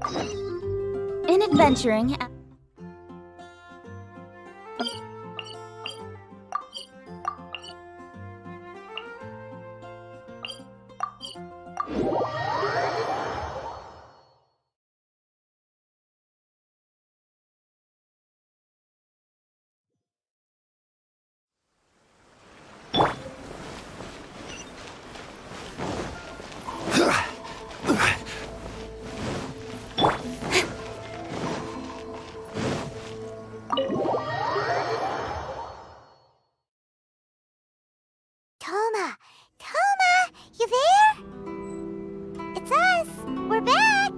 In adventuring... Toma, you there? It's us. We're back.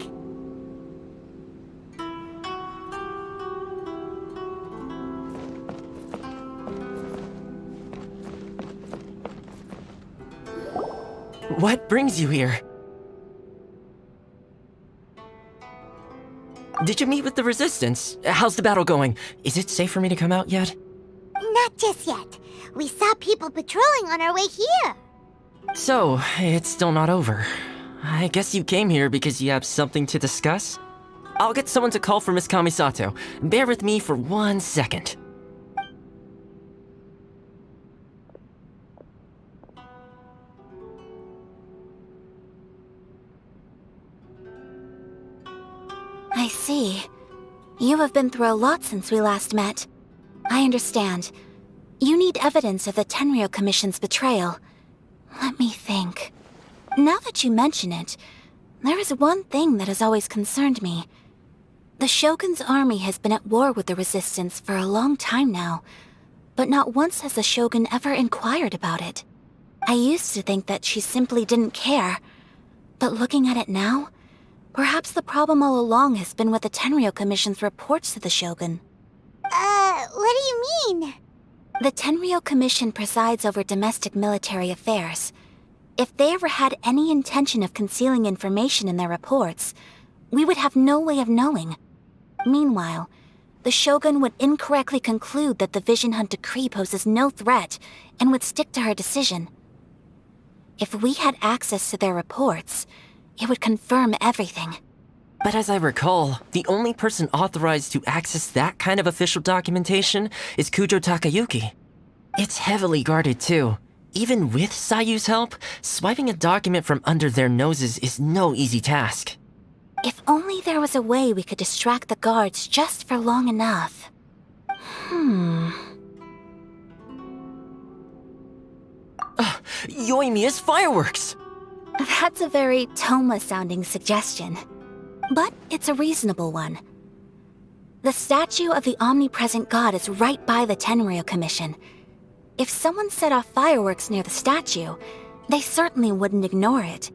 What brings you here? Did you meet with the Resistance? How's the battle going? Is it safe for me to come out yet? Not just yet. We saw people patrolling on our way here. So, it's still not over. I guess you came here because you have something to discuss? I'll get someone to call for Miss Kamisato. Bear with me for 1 second. I see. You have been through a lot since we last met. I understand. You need evidence of the Tenryou Commission's betrayal. Let me think. Now that you mention it, there is one thing that has always concerned me. The Shogun's army has been at war with the Resistance for a long time now, but not once has the Shogun ever inquired about it. I used to think that she simply didn't care, but looking at it now, perhaps the problem all along has been with the Tenryou Commission's reports to the Shogun. What do you mean? The Tenryou Commission presides over domestic military affairs. If they ever had any intention of concealing information in their reports, we would have no way of knowing. Meanwhile, the Shogun would incorrectly conclude that the Vision Hunt Decree poses no threat and would stick to her decision. If we had access to their reports, it would confirm everything. But as I recall, the only person authorized to access that kind of official documentation is Kujo Takayuki. It's heavily guarded too. Even with Sayu's help, swiping a document from under their noses is no easy task. If only there was a way we could distract the guards just for long enough. Yoimiya's fireworks! That's a very Toma-sounding suggestion. But it's a reasonable one. The statue of the omnipresent god is right by the Tenryou Commission. If someone set off fireworks near the statue, they certainly wouldn't ignore it.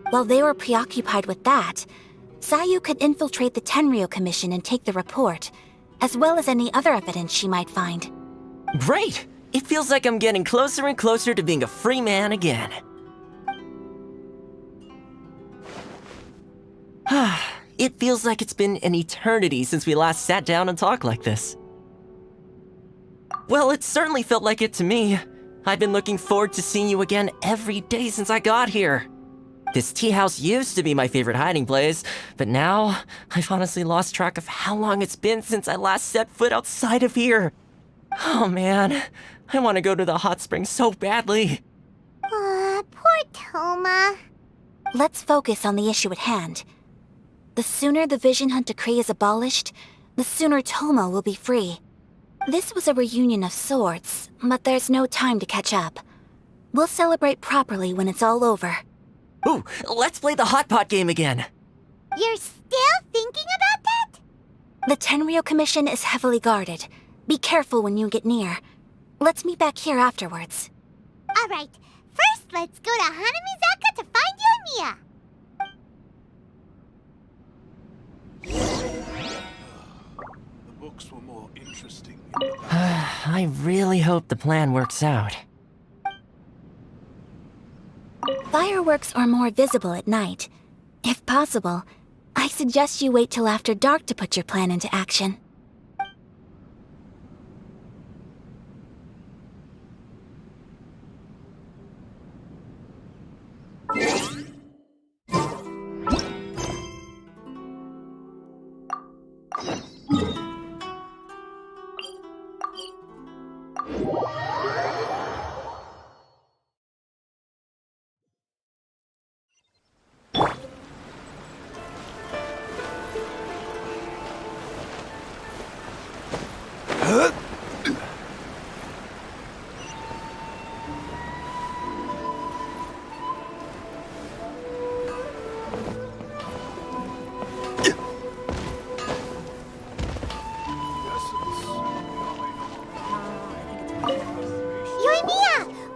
While they were preoccupied with that, Sayu could infiltrate the Tenryou Commission and take the report, as well as any other evidence she might find. Great! It feels like I'm getting closer and closer to being a free man again. It feels like it's been an eternity since we last sat down and talked like this. Well, it certainly felt like it to me. I've been looking forward to seeing you again every day since I got here. This tea house used to be my favorite hiding place, but now I've honestly lost track of how long it's been since I last set foot outside of here. Oh man, I want to go to the hot springs so badly. Poor Toma. Let's focus on the issue at hand. The sooner the Vision Hunt Decree is abolished, the sooner Toma will be free. This was a reunion of sorts, but there's no time to catch up. We'll celebrate properly when it's all over. Ooh, let's play the hot pot game again. You're still thinking about that? The Tenryou Commission is heavily guarded. Be careful when you get near. Let's meet back here afterwards. Alright, first let's go to Hanamizaka to find Yoimiya. The books were more interesting. I really hope the plan works out. Fireworks are more visible at night. If possible, I suggest you wait till after dark to put your plan into action. Yoimiya,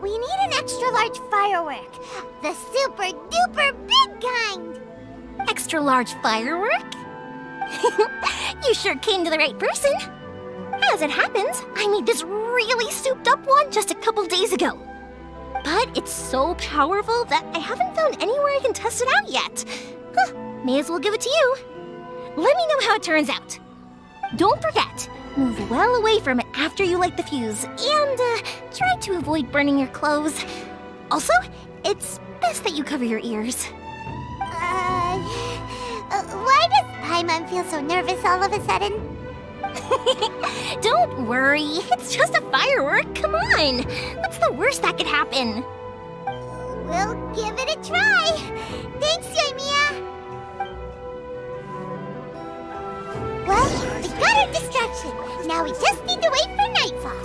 we need an extra-large firework. The super-duper big kind. Extra-large firework? You sure came to the right person. As it happens, I made this really souped-up one just a couple days ago. But it's so powerful that I haven't found anywhere I can test it out yet. May as well give it to you. Let me know how it turns out. Don't forget, move well away from it after you light the fuse, and try to avoid burning your clothes. Also, it's best that you cover your ears. Why does Paimon feel so nervous all of a sudden? Don't worry, it's just a firework. Come on, what's the worst that could happen? We'll give it a try. Thanks, Yoimiya. Well, we got our distraction. Now we just need to wait for nightfall.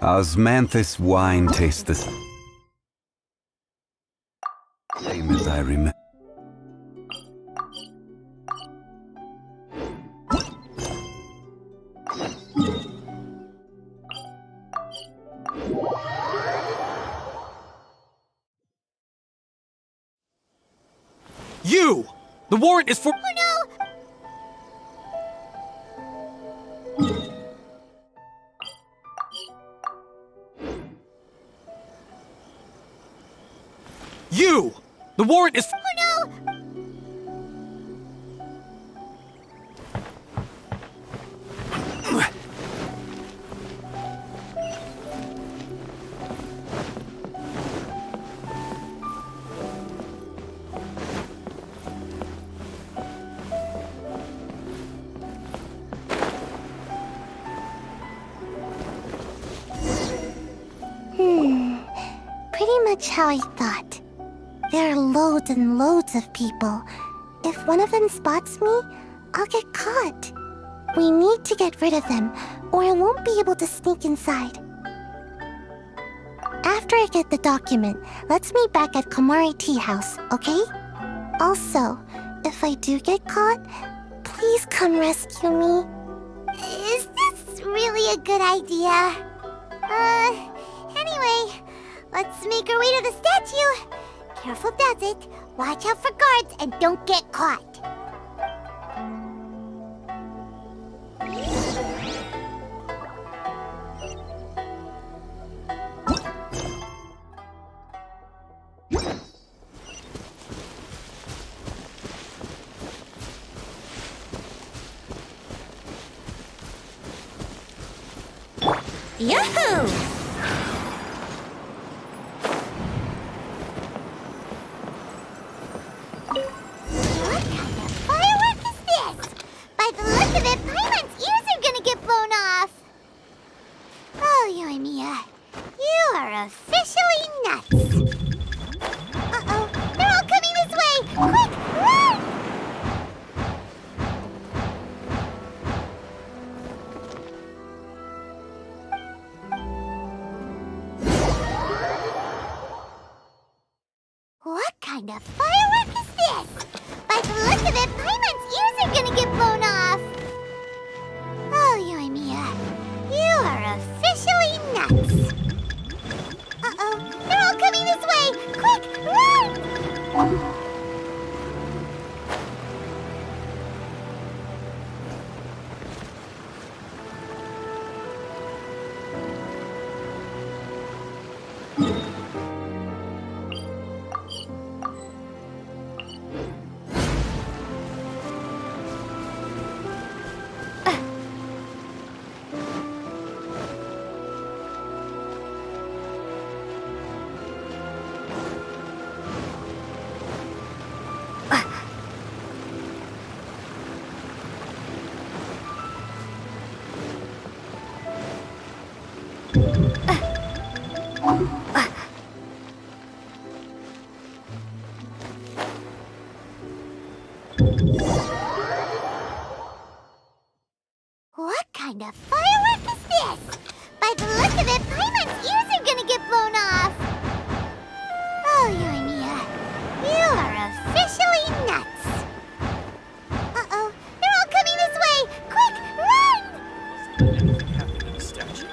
Osmanthus wine tastes the same as I remember. You! The warrant is for— Oh no! You! The warrant is— Oh no! Pretty much how I thought. There are loads and loads of people. If one of them spots me, I'll get caught. We need to get rid of them, or I won't be able to sneak inside. After I get the document, let's meet back at Komari Tea House, okay? Also, if I do get caught, please come rescue me. Is this really a good idea? Anyway, let's make our way to the statue. Careful does it. Watch out for guards and don't get caught. Yahoo! What kind of firework is this? By the look of it, Paimon's ears are gonna get blown off. Oh, Yoimiya, you are officially nuts. Uh-oh, they're all coming this way! Quick, run! What kind of firework is this? By the look of it, Paimon's ears are gonna get blown off. Oh, Yoimiya, you are officially nuts. Uh-oh, they're all coming this way! Quick, run! What kind of firework is this? By the look of it, Paimon's ears are gonna get blown off. Oh, Yoimiya, you are officially nuts. Uh-oh, they're all coming this way! Quick, run! Anything happened to the statue?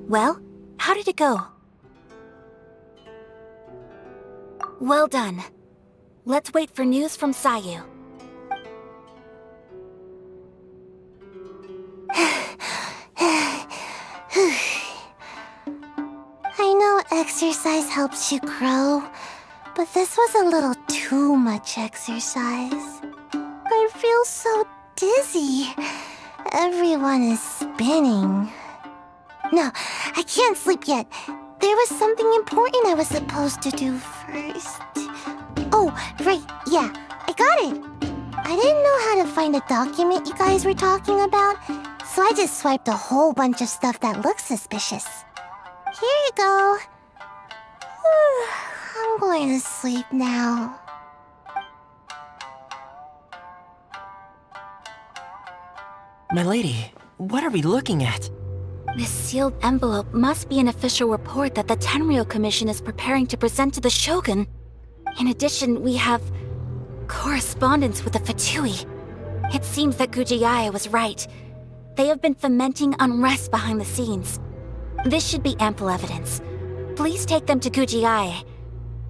Well, how did it go? Well done. Let's wait for news from Sayu. I know exercise helps you grow, but this was a little too much exercise. I feel so dizzy. Everyone is spinning. No, I can't sleep yet. There was something important I was supposed to do first. Oh, right, yeah, I got it. I didn't know how to find a document you guys were talking about, so I just swiped a whole bunch of stuff that looks suspicious. Here you go. I'm going to sleep now. My lady, what are we looking at? This sealed envelope must be an official report that the Tenryou Commission is preparing to present to the Shogun. In addition, we have correspondence with the Fatui. It seems that Gujiae was right. They have been fomenting unrest behind the scenes. This should be ample evidence. Please take them to Gujiae.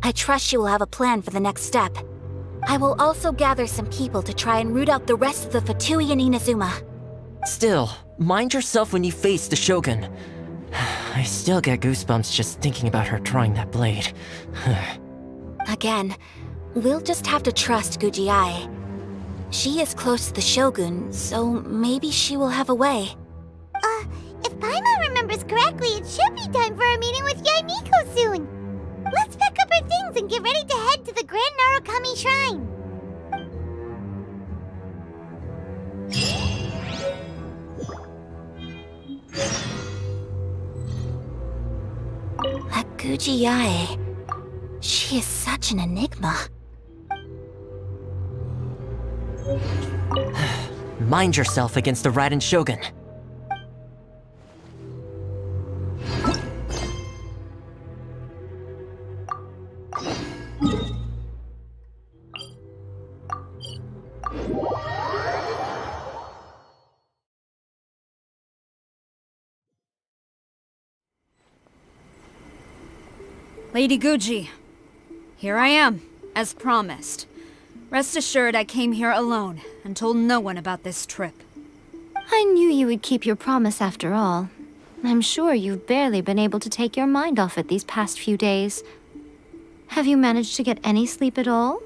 I trust she will have a plan for the next step. I will also gather some people to try and root out the rest of the Fatui in Inazuma. Still, mind yourself when you face the Shogun. I still get goosebumps just thinking about her drawing that blade. Again, we'll just have to trust Gujiae. She is close to the Shogun, so maybe she will have a way. If Paimon remembers correctly, it should be time for a meeting with Yaimiko soon. Let's pack up our things and get ready to head to the Grand Narukami Shrine. That Gujiae, she is such an enigma. Mind yourself against the Raiden Shogun. Lady Guji, here I am, as promised. Rest assured I came here alone and told no one about this trip. I knew you would keep your promise after all. I'm sure you've barely been able to take your mind off it these past few days. Have you managed to get any sleep at all?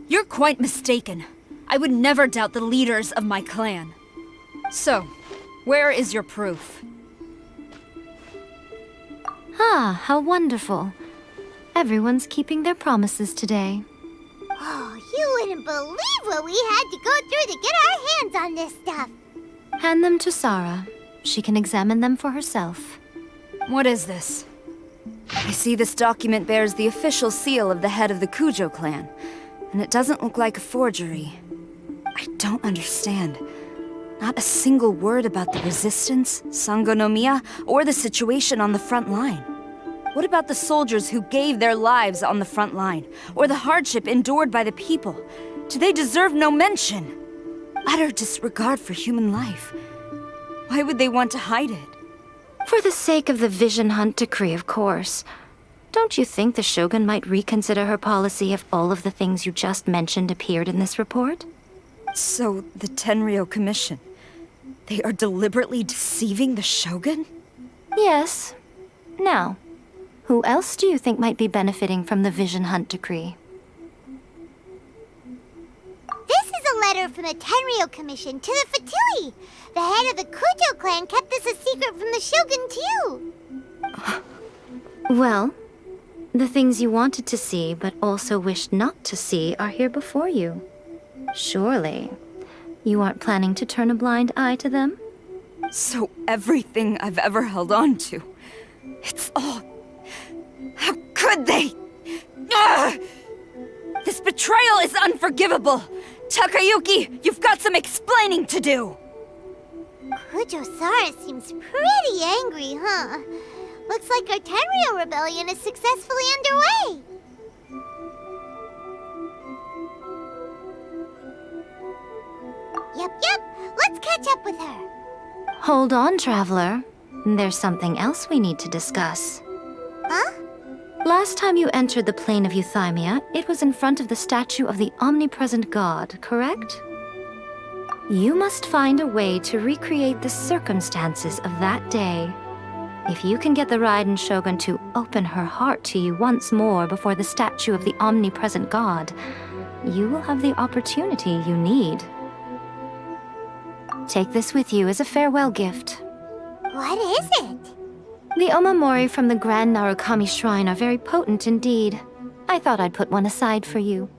You're quite mistaken. I would never doubt the leaders of my clan. So, where is your proof? Ah, how wonderful. Everyone's keeping their promises today. Oh, you wouldn't believe what we had to go through to get our hands on this stuff. Hand them to Sarah. She can examine them for herself. What is this? I see this document bears the official seal of the head of the Kujo clan, and it doesn't look like a forgery. I don't understand. Not a single word about the resistance, Sangonomiya, or the situation on the front line. What about the soldiers who gave their lives on the front line, or the hardship endured by the people? Do they deserve no mention? Utter disregard for human life. Why would they want to hide it? For the sake of the Vision Hunt decree, of course. Don't you think the Shogun might reconsider her policy if all of the things you just mentioned appeared in this report? So, the Tenryou Commission, they are deliberately deceiving the Shogun? Yes. Now, who else do you think might be benefiting from the Vision Hunt decree? This is a letter letter from the Tenryou Commission to the Fatui. The head of the Kujo clan kept this a secret from the Shogun, too. Well, the things you wanted to see but also wished not to see are here before you. Surely, you aren't planning to turn a blind eye to them? So everything I've ever held on to, it's all... How could they? Ugh! This betrayal is unforgivable! Takayuki, you've got some explaining to do! Kujo-Sara seems pretty angry, huh? Looks like our Tenryou rebellion is successfully underway. Yep, let's catch up with her. Hold on, traveler. There's something else we need to discuss. Huh? Last time you entered the plane of Euthymia, it was in front of the statue of the Omnipresent God, correct? You must find a way to recreate the circumstances of that day. If you can get the Raiden Shogun to open her heart to you once more before the statue of the Omnipresent God, you will have the opportunity you need. Take this with you as a farewell gift. What is it? The omamori from the Grand Narukami Shrine are very potent indeed. I thought I'd put one aside for you.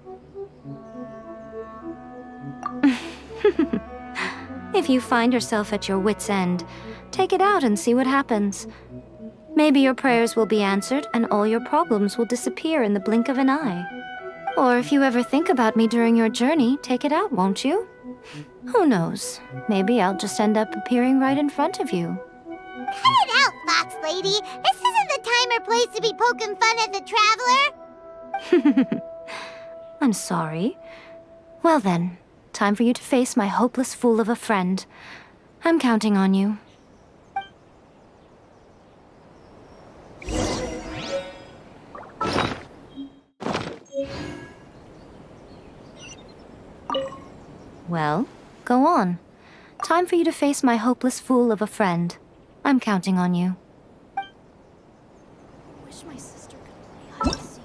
If you find yourself at your wit's end, take it out and see what happens. Maybe your prayers will be answered and all your problems will disappear in the blink of an eye. Or if you ever think about me during your journey, take it out, won't you? Who knows? Maybe I'll just end up appearing right in front of you. Cut it out, Fox Lady. This isn't the time or place to be poking fun at the traveler. I'm sorry. Well then, time for you to face my hopeless fool of a friend. I'm counting on you. Well, go on. Time for you to face my hopeless fool of a friend. I'm counting on you. Wish my sister could play hide and seek.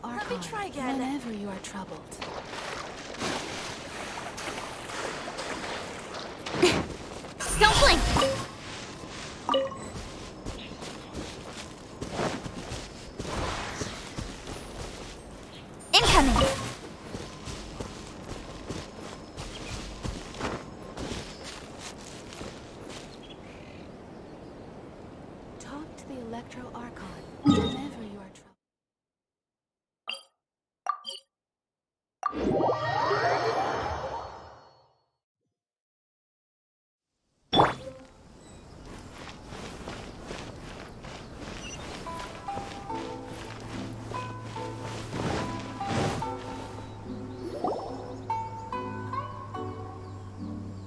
Let me try again. Whenever you are troubled. Don't blink! Incoming! Talk to the Electro Archon whenever you are troubled.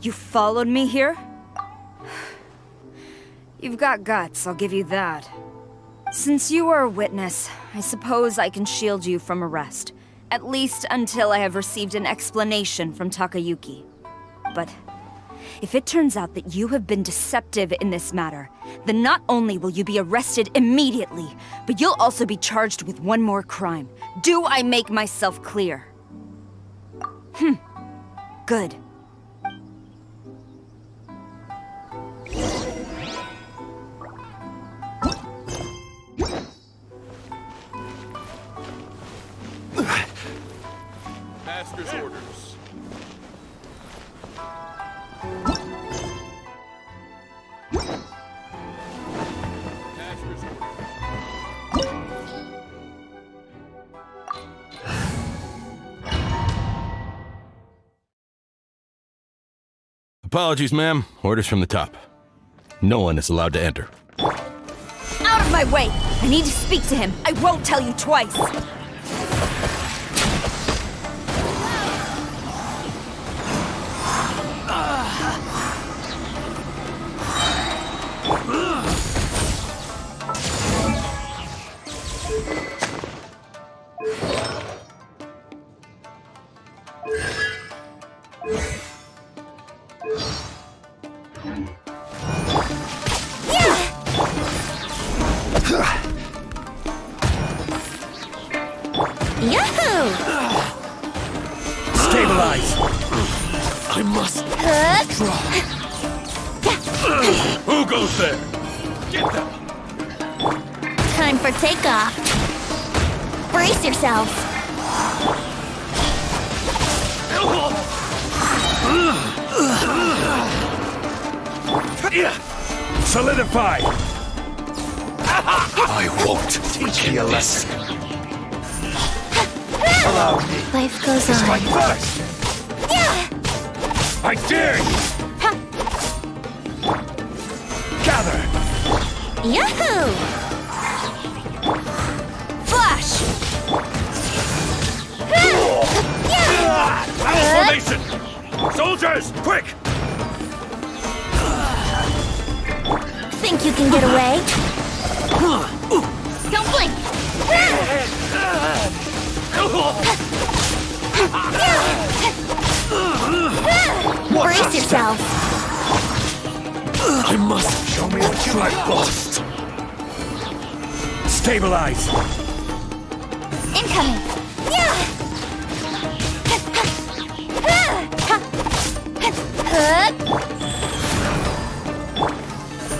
You followed me here? You've got guts, I'll give you that. Since you are a witness, I suppose I can shield you from arrest. At least until I have received an explanation from Takayuki. But if it turns out that you have been deceptive in this matter, then not only will you be arrested immediately, but you'll also be charged with one more crime. Do I make myself clear? Good. Master's orders. Master's orders. Apologies, ma'am. Orders from the top. No one is allowed to enter. Out of my way! I need to speak to him. I won't tell you twice. Who goes there? Get them! Time for takeoff. Brace yourselves. Solidify! I won't teach you a lesson. Allow me. Life goes on. Strike first! I dare you! Gather! Yahoo! Flash! Battle formation! Soldiers, quick! Think you can get away? Don't blink! Brace yourself! I must show me what you have lost. Stabilize. Incoming!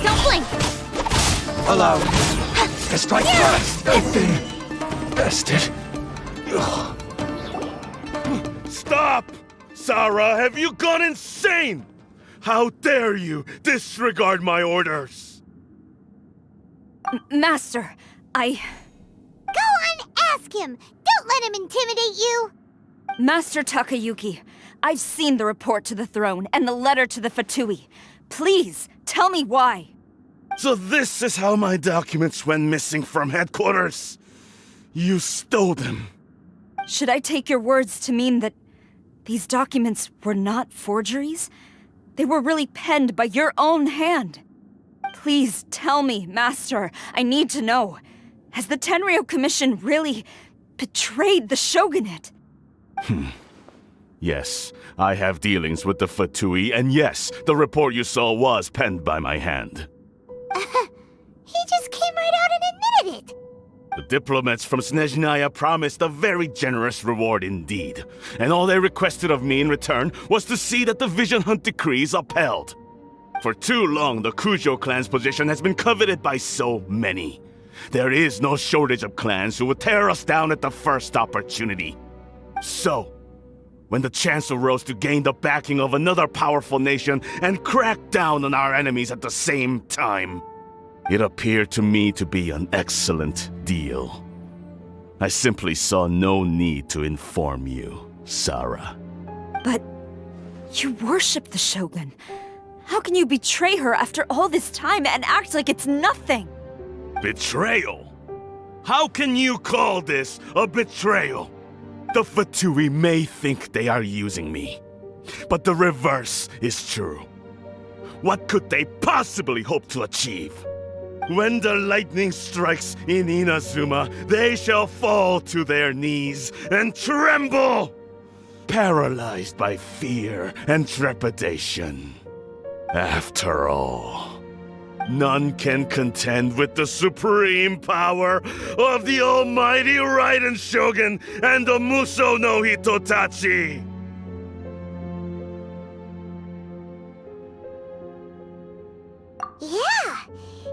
Don't blink! Allow me to strike first. I've been bested. Stop! Sarah, have you gone insane? How dare you disregard my orders? Master, Go on, ask him! Don't let him intimidate you! Master Takayuki, I've seen the report to the throne and the letter to the Fatui. Please, tell me why. So this is how my documents went missing from headquarters. You stole them. Should I take your words to mean that these documents were not forgeries? They were really penned by your own hand. Please tell me, Master. I need to know. Has the Tenryou Commission really betrayed the shogunate? Yes, I have dealings with the Fatui, and yes, the report you saw was penned by my hand. He just came right out and admitted it! The diplomats from Snezhnaya promised a very generous reward indeed, and all they requested of me in return was to see that the Vision Hunt decree is upheld. For too long, the Kujo clan's position has been coveted by so many. There is no shortage of clans who would tear us down at the first opportunity. So, when the chance arose to gain the backing of another powerful nation and crack down on our enemies at the same time, it appeared to me to be an excellent deal. I simply saw no need to inform you, Sarah. But you worship the Shogun. How can you betray her after all this time and act like it's nothing? Betrayal? How can you call this a betrayal? The Fatui may think they are using me, but the reverse is true. What could they possibly hope to achieve? When the lightning strikes in Inazuma, they shall fall to their knees and tremble, paralyzed by fear and trepidation. After all, none can contend with the supreme power of the almighty Raiden Shogun and the Muso no Hitotachi! Yeah,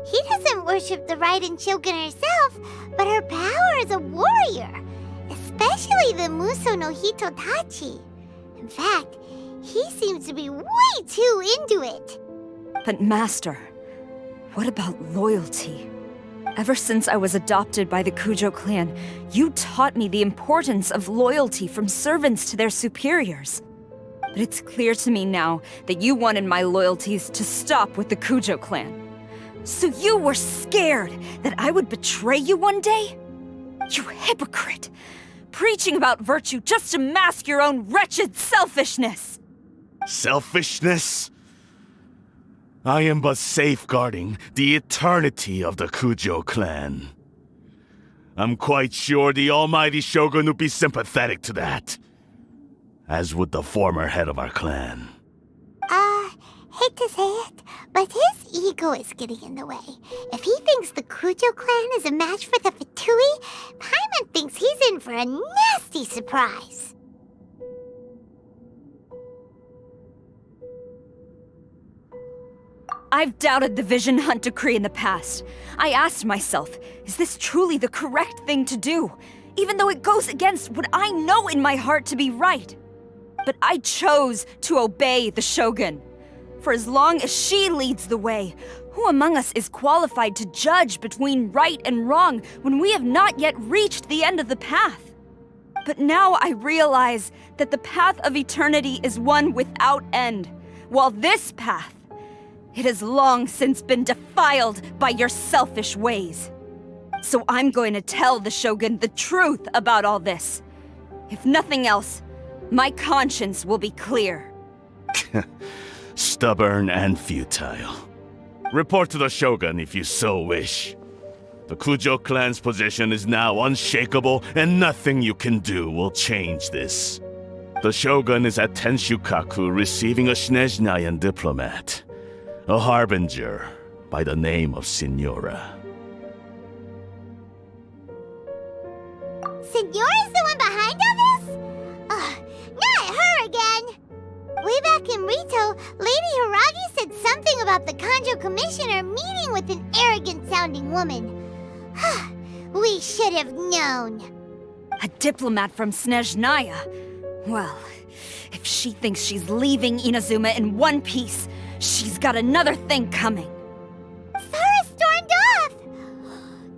he doesn't worship the Raiden Shogun herself, but her power as a warrior, especially the Muso no Hitotachi. In fact, he seems to be way too into it. But Master, what about loyalty? Ever since I was adopted by the Kujo clan, you taught me the importance of loyalty from servants to their superiors. But it's clear to me now that you wanted my loyalties to stop with the Kujo clan. So you were scared that I would betray you one day? You hypocrite! Preaching about virtue just to mask your own wretched selfishness! Selfishness? I am but safeguarding the eternity of the Kujo clan. I'm quite sure the almighty Shogun would be sympathetic to that. As would the former head of our clan. Hate to say it, but his ego is getting in the way. If he thinks the Kujo clan is a match for the Fatui, Paimon thinks he's in for a nasty surprise. I've doubted the Vision Hunt decree in the past. I asked myself, is this truly the correct thing to do? Even though it goes against what I know in my heart to be right. But I chose to obey the Shogun. For as long as she leads the way, who among us is qualified to judge between right and wrong when we have not yet reached the end of the path? But now I realize that the path of eternity is one without end, while this path, it has long since been defiled by your selfish ways. So I'm going to tell the Shogun the truth about all this. If nothing else, my conscience will be clear. Stubborn and futile. Report to the Shogun if you so wish. The Kujo clan's position is now unshakable, and nothing you can do will change this. The Shogun is at Tenshukaku receiving a Snezhnayan diplomat, a harbinger by the name of Signora. Signora's the one behind all this? Not her again! Way back in Rito, Lady Hiragi said something about the Kanjo Commissioner meeting with an arrogant-sounding woman. We should have known. A diplomat from Snezhnaya? Well, if she thinks she's leaving Inazuma in one piece, she's got another thing coming. Sara stormed off!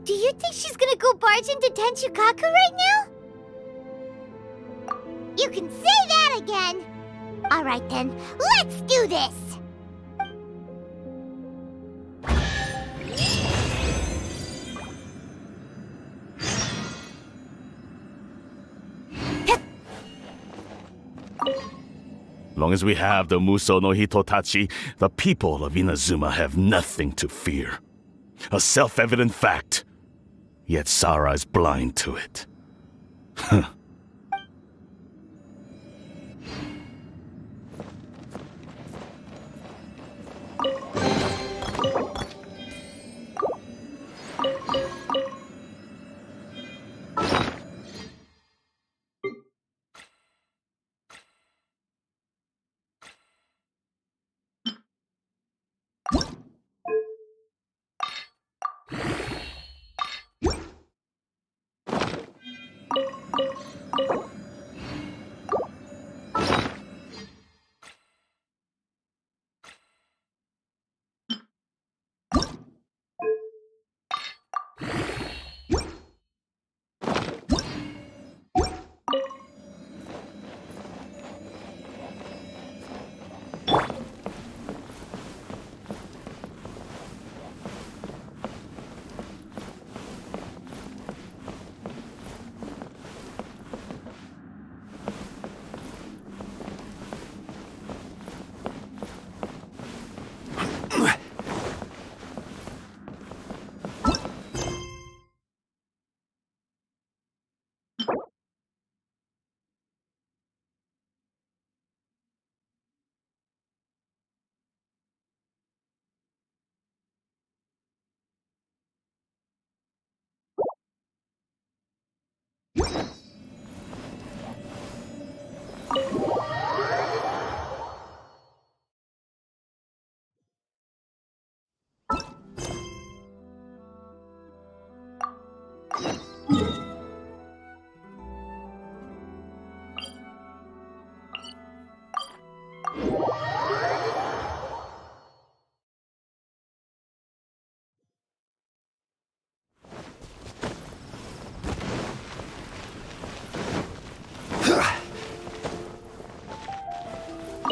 Do you think she's gonna go barge into Tenshukaku right now? You can say that again! Alright then, let's do this! Long as we have the Muso no Hitotachi, the people of Inazuma have nothing to fear. A self-evident fact. Yet Sara is blind to it.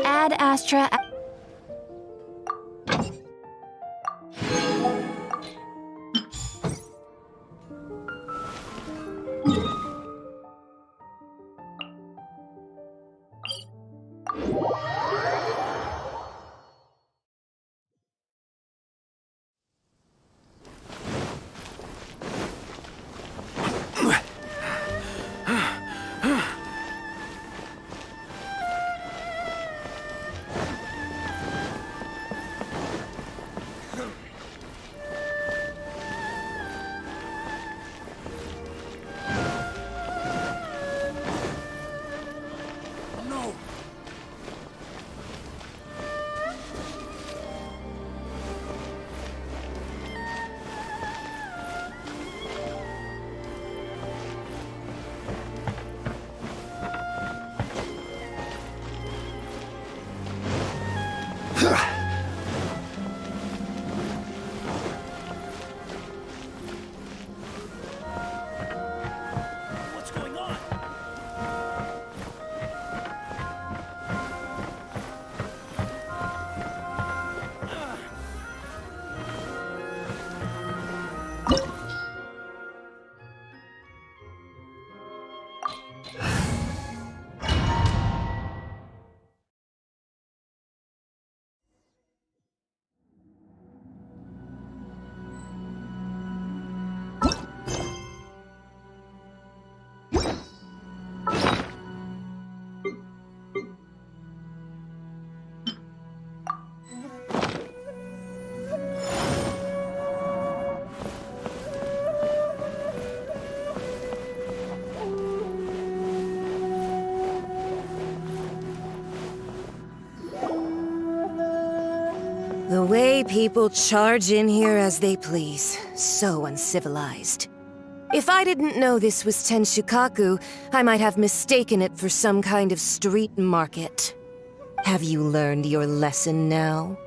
Ad Astra. What's going on? The way people charge in here as they please. So uncivilized. If I didn't know this was Tenshukaku, I might have mistaken it for some kind of street market. Have you learned your lesson now?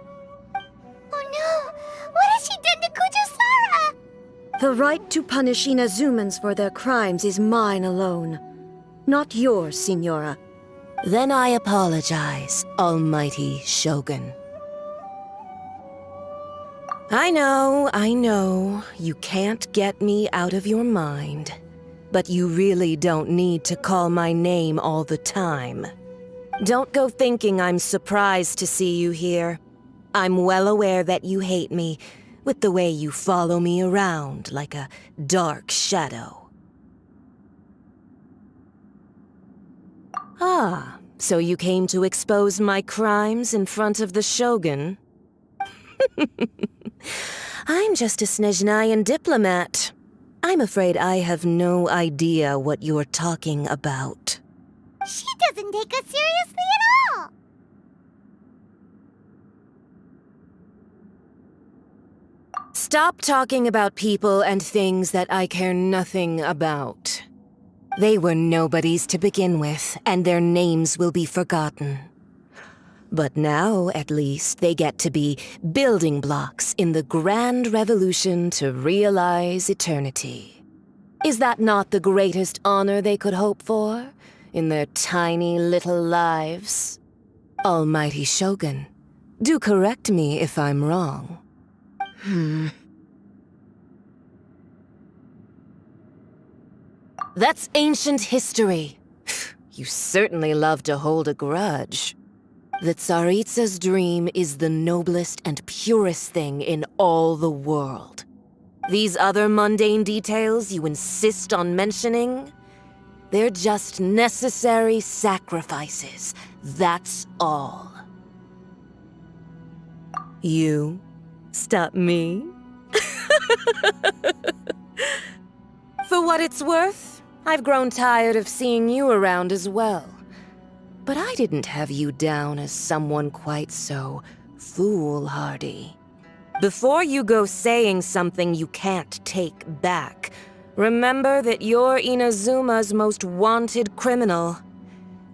Oh no! What has she done to Kujusara? The right to punish Inazumans for their crimes is mine alone. Not yours, Signora. Then I apologize, Almighty Shogun. I know, you can't get me out of your mind. But you really don't need to call my name all the time. Don't go thinking I'm surprised to see you here. I'm well aware that you hate me, with the way you follow me around like a dark shadow. Ah, so you came to expose my crimes in front of the Shogun? I'm just a Snezhnayan diplomat. I'm afraid I have no idea what you're talking about. She doesn't take us seriously at all! Stop talking about people and things that I care nothing about. They were nobodies to begin with, and their names will be forgotten. But now, at least, they get to be building blocks in the grand revolution to realize eternity. Is that not the greatest honor they could hope for in their tiny little lives? Almighty Shogun, do correct me if I'm wrong. That's ancient history. You certainly love to hold a grudge. The Tsaritsa's dream is the noblest and purest thing in all the world. These other mundane details you insist on mentioning, they're just necessary sacrifices. That's all. You stop me? For what it's worth, I've grown tired of seeing you around as well. But I didn't have you down as someone quite so foolhardy. Before you go saying something you can't take back, remember that you're Inazuma's most wanted criminal.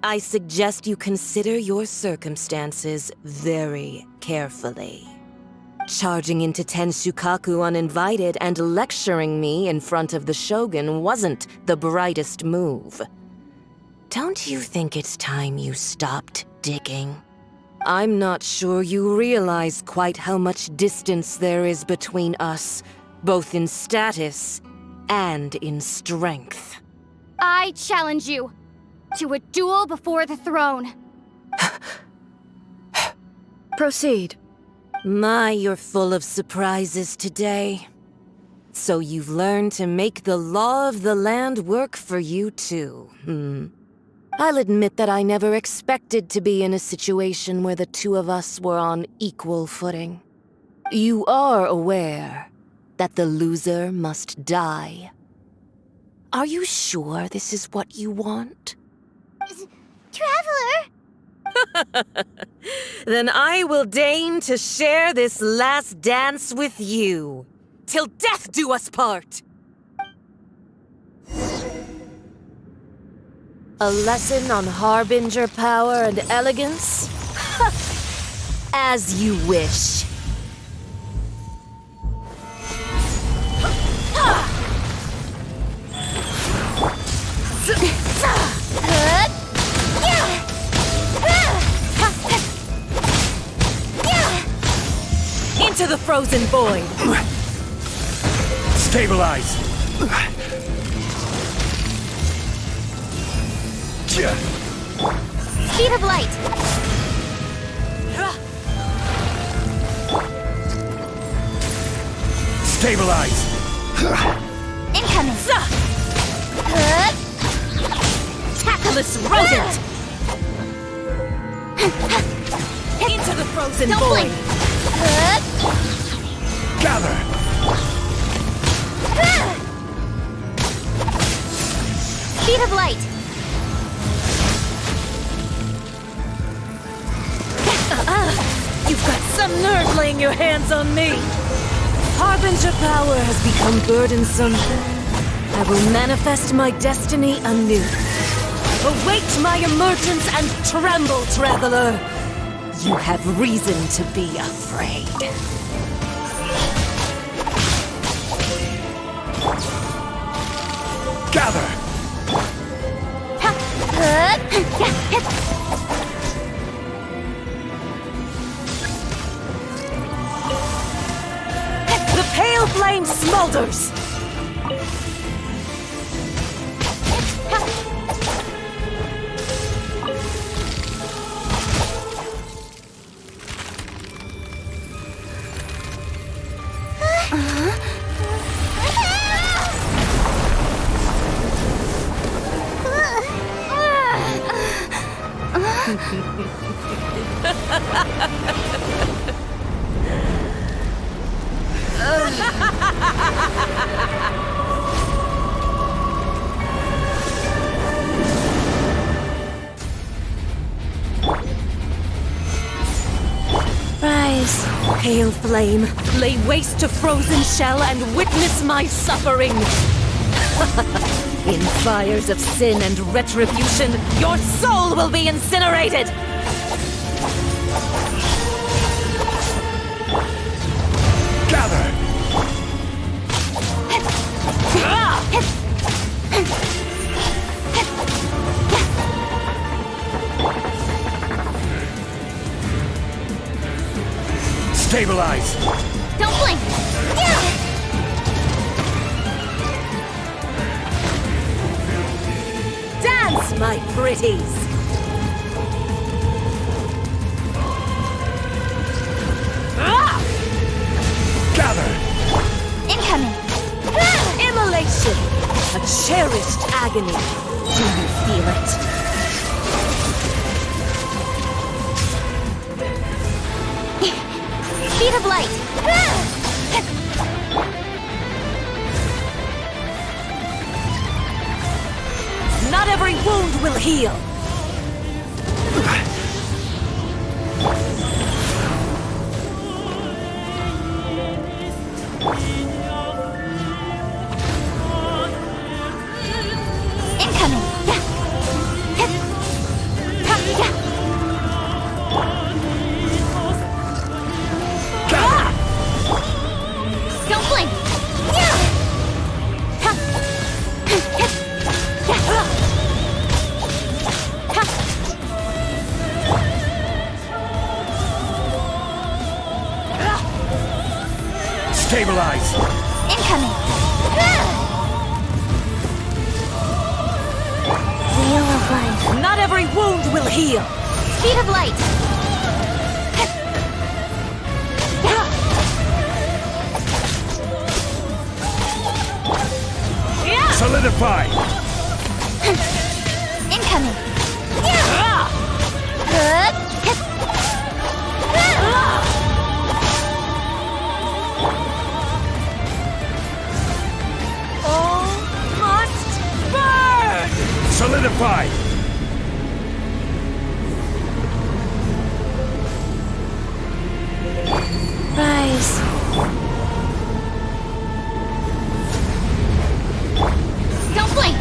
I suggest you consider your circumstances very carefully. Charging into Tenshukaku uninvited and lecturing me in front of the Shogun wasn't the brightest move. Don't you think it's time you stopped digging? I'm not sure you realize quite how much distance there is between us, both in status and in strength. I challenge you to a duel before the throne. Proceed. My, you're full of surprises today. So you've learned to make the law of the land work for you too, I'll admit that I never expected to be in a situation where the two of us were on equal footing. You are aware that the loser must die. Are you sure this is what you want? Traveler! Then I will deign to share this last dance with you. Till death do us part! A lesson on harbinger power and elegance? As you wish. Into the frozen void. Stabilize. Speed of light. Stabilize. Incoming. Tackle this rodent. Into the frozen Don't void. blink. Gather. Speed of light. You've got some nerve laying your hands on me. Harbinger power has become burdensome. I will manifest my destiny anew. Await my emergence and tremble, traveler. You have reason to be afraid. Gather. The pale flame smolders. Rise. Pale flame, lay waste to frozen shell and witness my suffering. In fires of sin and retribution, your soul will be incinerated! Gather. Stabilize. Don't blink. Dance, my pretties! Gather. Incoming. Immolation! A cherished agony. Do you feel it? Speed of light. Not every wound will heal. Incoming. Don't blink. Stabilize. Incoming. Wheel of life. Not every wound will heal. Speed of light. Solidify. Incoming. All must burn! Solidify. Rise. Don't blink.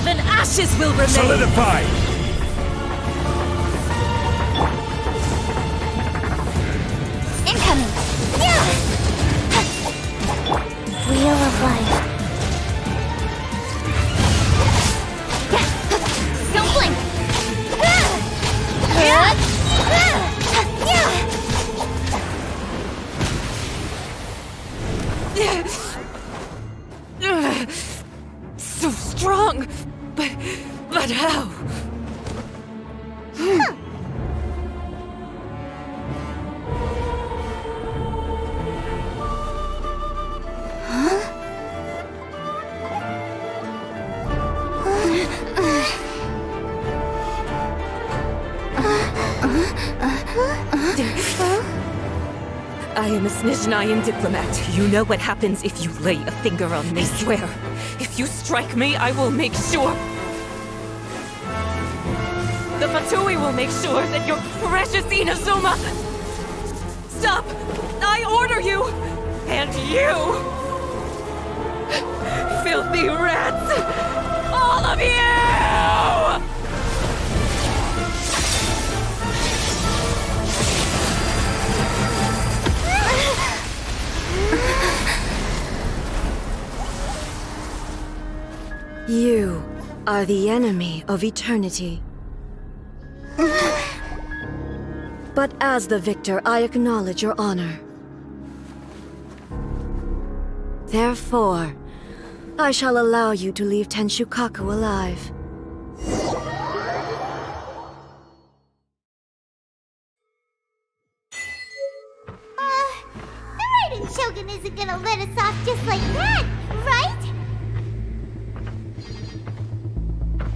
Even ashes will remain! Solidify! Incoming! Wheel of life. Don't blink! So strong! But how? I am a Snezhnayan diplomat. You know what happens if you lay a finger on me, swear. If you strike me, I will make sure... The Fatui will make sure that your precious Inazuma... Stop! I order you! And you! Filthy rats! All of you! You are the enemy of eternity. But as the victor, I acknowledge your honor. Therefore, I shall allow you to leave Tenshukaku alive. The Raiden Shogun isn't gonna let us off just like that, right?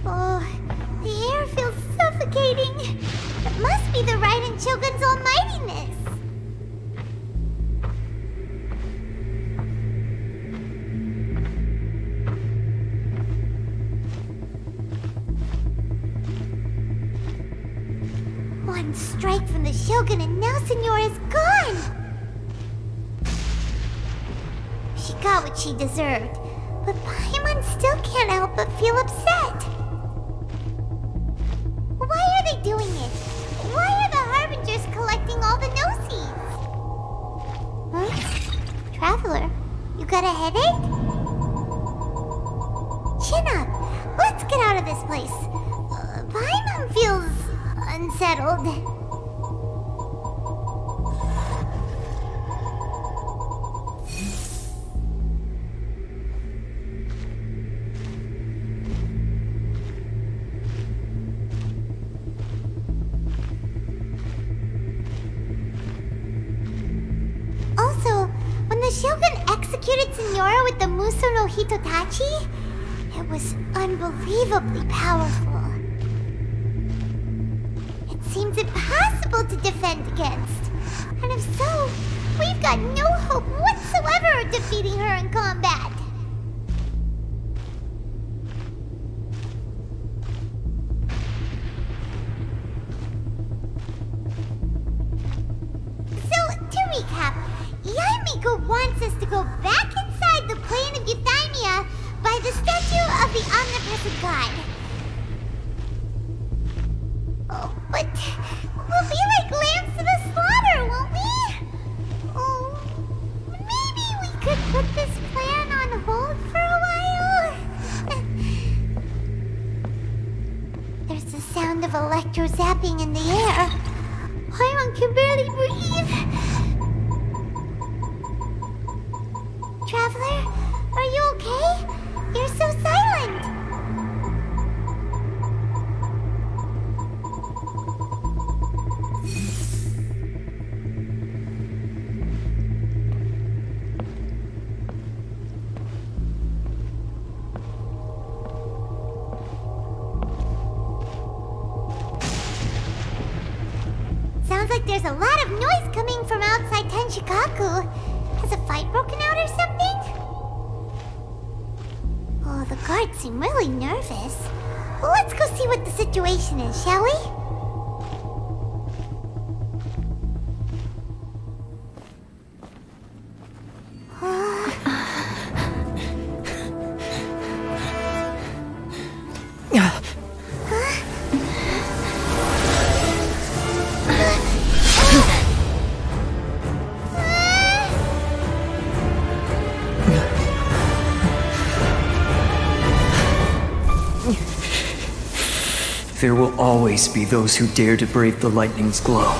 Oh, the air feels suffocating. It must be the Raiden Shogun's almightiness. One strike from the Shogun and now Senora is gone! She got what she deserved, but Paimon still can't help but feel upset. Why are they doing it? Why are the Harbingers collecting all the no-seeds? Huh? Traveler, you got a headache? Chin up. Let's get out of this place. Paimon feels unsettled. Also, when the Shogun executed Senora with the Muso no Hitotachi, it was unbelievably powerful. It seems impossible to defend against. And if so, we've got no hope whatsoever of defeating her in combat. So, to recap, Yaemiko wants us to go back inside the plane of Euthymia by the statue of the Omnipresent God. Oh, but we'll be like lambs to the slaughter, won't we? Oh, maybe we could put this plan on hold for a while? There's the sound of electro zapping in the air. Paimon can barely breathe. Traveler, are you okay? You're so silent. Sounds like there's a lot of noise coming from outside Tenshukaku. Has a fight broken out or something? Oh, the guards seem really nervous. Well, let's go see what the situation is, shall we? There will always be those who dare to brave the lightning's glow.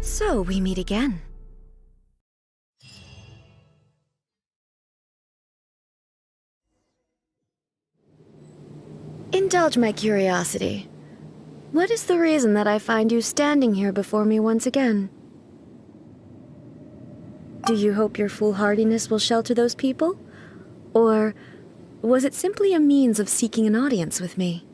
So we meet again. Indulge my curiosity. What is the reason that I find you standing here before me once again? Do you hope your foolhardiness will shelter those people? Or was it simply a means of seeking an audience with me?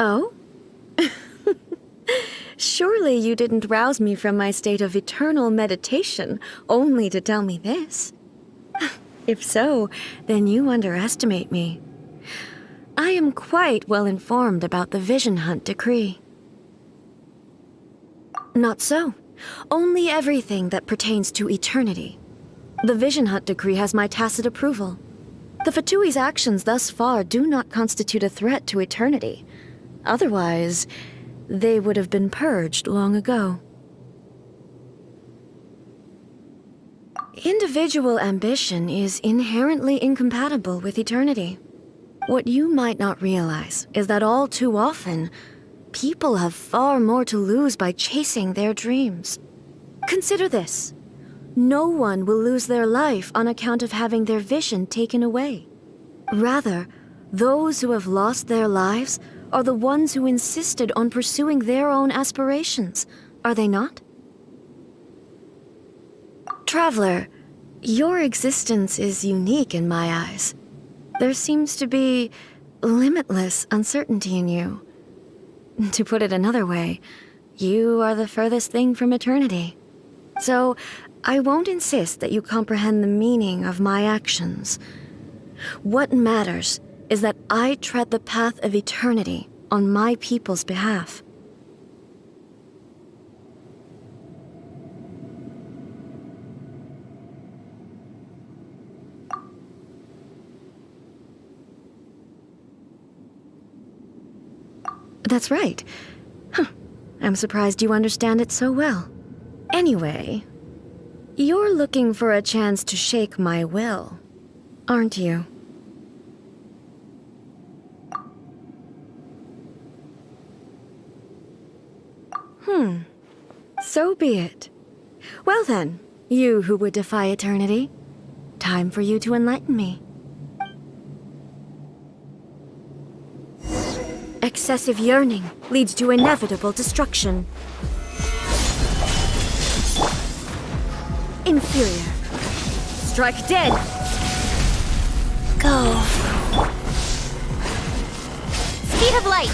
Oh? Surely you didn't rouse me from my state of eternal meditation only to tell me this. If so, then you underestimate me. I am quite well informed about the Vision Hunt decree. Not so. Only everything that pertains to eternity. The Vision Hunt decree has my tacit approval. The Fatui's actions thus far do not constitute a threat to eternity. Otherwise, they would have been purged long ago. Individual ambition is inherently incompatible with eternity. What you might not realize is that all too often, people have far more to lose by chasing their dreams. Consider this. No one will lose their life on account of having their vision taken away. Rather, those who have lost their lives are the ones who insisted on pursuing their own aspirations, are they not? Traveler, your existence is unique in my eyes. There seems to be limitless uncertainty in you. To put it another way, you are the furthest thing from eternity. So, I won't insist that you comprehend the meaning of my actions. What matters is that I tread the path of eternity on my people's behalf. That's right. I'm surprised you understand it so well. Anyway, you're looking for a chance to shake my will, aren't you? So be it. Well then, you who would defy eternity, time for you to enlighten me. Excessive yearning leads to inevitable destruction. Inferior. Strike dead! Go. Speed of light!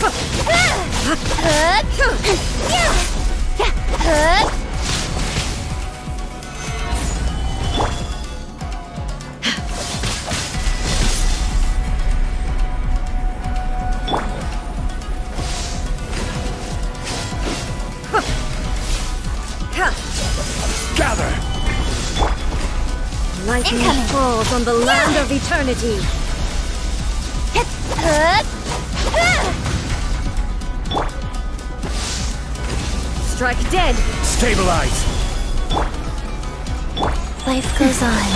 Gather! Lightning falls on the land of eternity. Strike dead! Stabilize! Life goes on.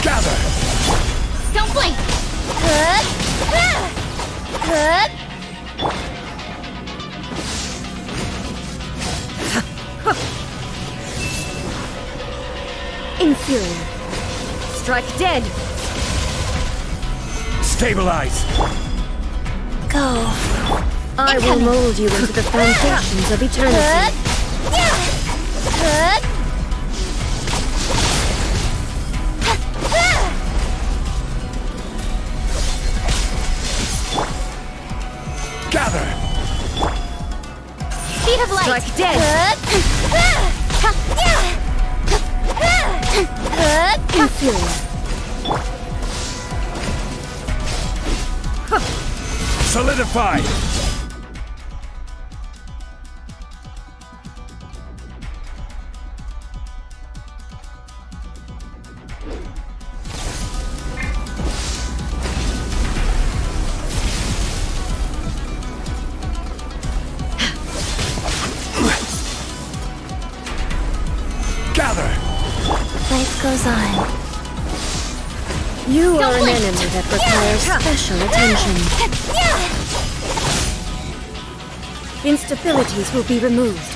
Gather! Don't blink! Inferior. Strike dead! Stabilize! Go. I will mold you into the foundations of eternity. Gather! Speed of light! Strike dead! Inferior. Solidify! Gather! Life goes on. You are an enemy that requires special attention. Instabilities will be removed.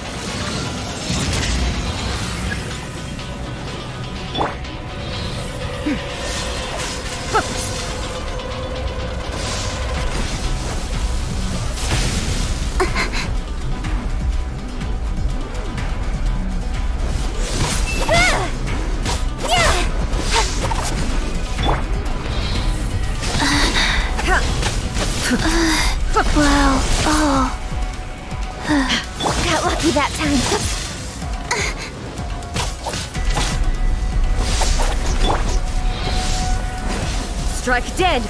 Wow. Oh. Got lucky that time. Strike dead!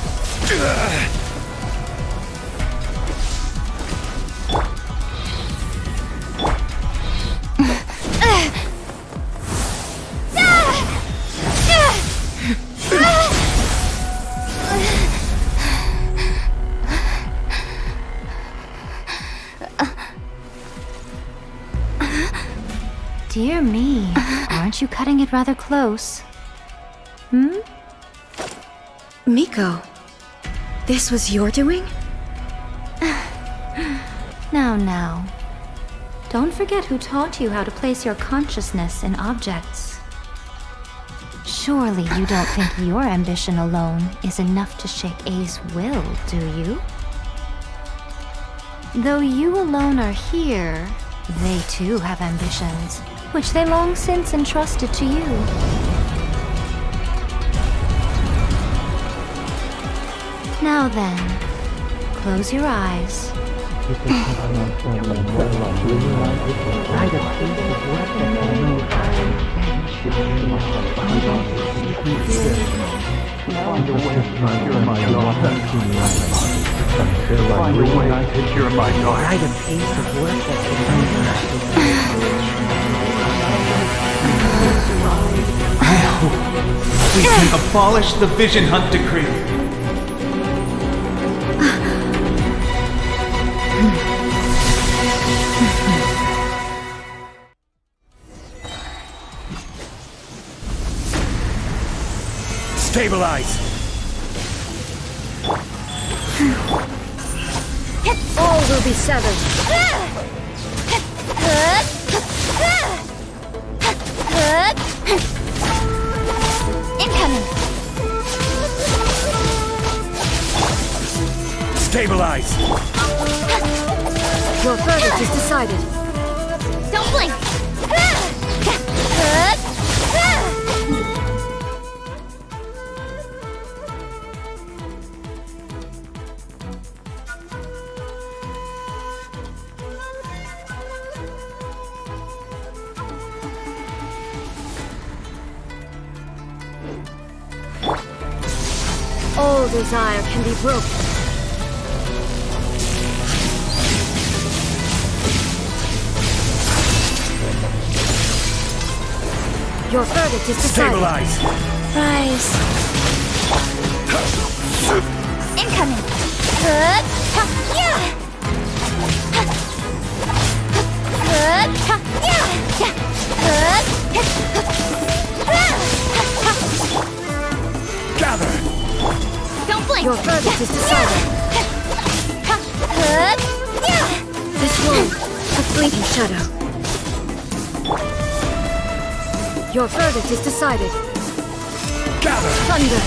Dear me, aren't you cutting it rather close? Hmm? Miko, this was your doing? Now. Don't forget who taught you how to place your consciousness in objects. Surely you don't think your ambition alone is enough to shake A's will, do you? Though you alone are here, they too have ambitions, which they long since entrusted to you. Now then, close your eyes. We can abolish the Vision Hunt Decree. Stabilize! All will be severed. Incoming! Stabilize! Your verdict is decided. Don't blink! All desire can be broken. Your verdict is decided. Stabilize! surprise. Incoming. Gather! Don't blink. Your verdict is decided. This won't, a fleeting shadow. Your verdict is decided. Gather! Thunder.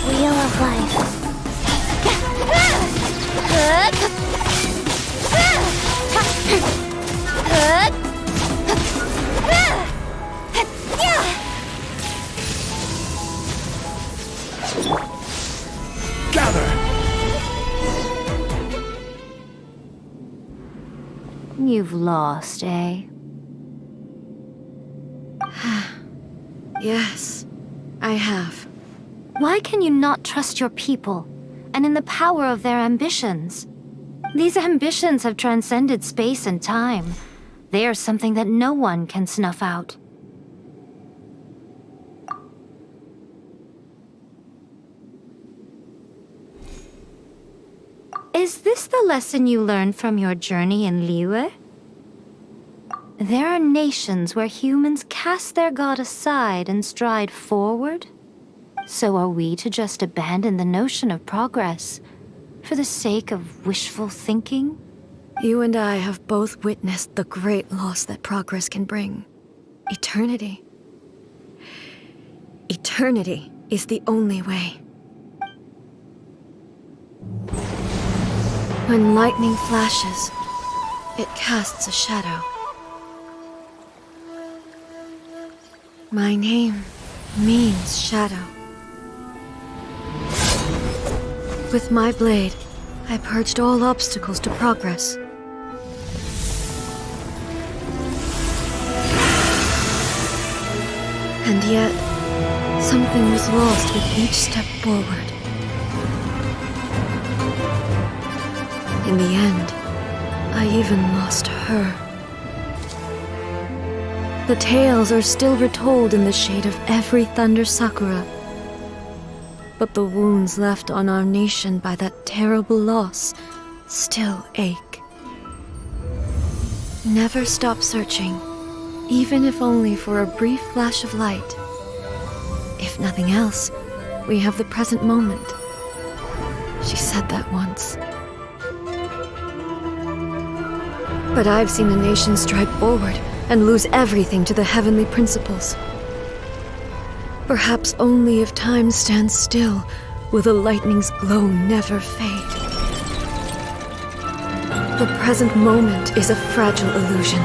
Wheel of life. Gather! You've lost, eh? Yes, I have. Why can you not trust your people, and in the power of their ambitions? These ambitions have transcended space and time. They are something that no one can snuff out. Is this the lesson you learned from your journey in Liyue? There are nations where humans cast their god aside and stride forward. So are we to just abandon the notion of progress for the sake of wishful thinking? You and I have both witnessed the great loss that progress can bring. Eternity. Eternity is the only way. When lightning flashes, it casts a shadow. My name means shadow. With my blade, I purged all obstacles to progress. And yet, something was lost with each step forward. In the end, I even lost her. The tales are still retold in the shade of every thunder sakura. But the wounds left on our nation by that terrible loss still ache. Never stop searching, even if only for a brief flash of light. If nothing else, we have the present moment. She said that once. But I've seen a nation stride forward and lose everything to the heavenly principles. Perhaps only if time stands still will the lightning's glow never fade. The present moment is a fragile illusion.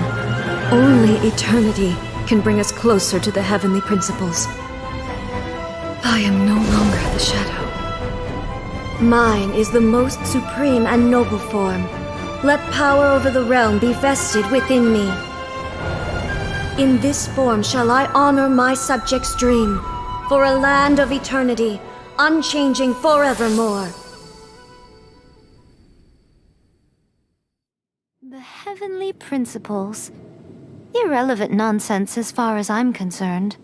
Only eternity can bring us closer to the heavenly principles. I am no longer the shadow. Mine is the most supreme and noble form. Let power over the realm be vested within me. In this form shall I honor my subjects' dream, for a land of eternity, unchanging forevermore. The heavenly principles. Irrelevant nonsense as far as I'm concerned.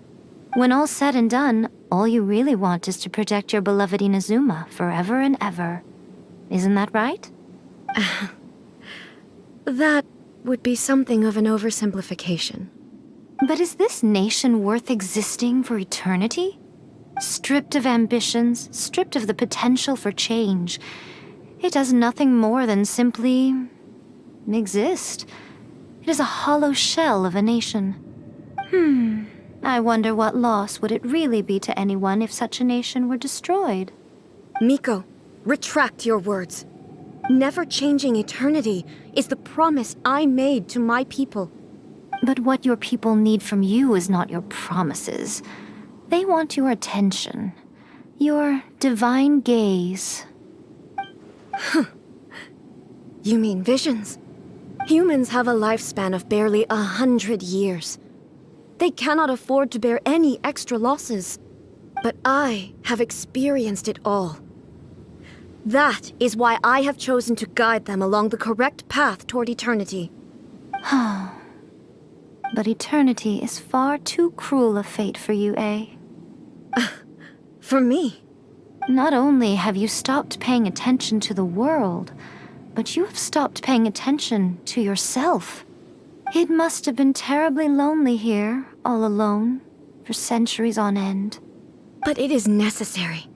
When all's said and done, all you really want is to protect your beloved Inazuma forever and ever. Isn't that right? That would be something of an oversimplification. But is this nation worth existing for eternity? Stripped of ambitions, stripped of the potential for change, it does nothing more than simply exist. It is a hollow shell of a nation. I wonder what loss would it really be to anyone if such a nation were destroyed? Miko, retract your words. Never changing eternity is the promise I made to my people. But what your people need from you is not your promises. They want your attention. Your divine gaze. You mean visions? Humans have a lifespan of barely 100 years. They cannot afford to bear any extra losses. But I have experienced it all. That is why I have chosen to guide them along the correct path toward eternity. But eternity is far too cruel a fate for you, eh? For me. Not only have you stopped paying attention to the world, but you have stopped paying attention to yourself. It must have been terribly lonely here, all alone, for centuries on end. But it is necessary.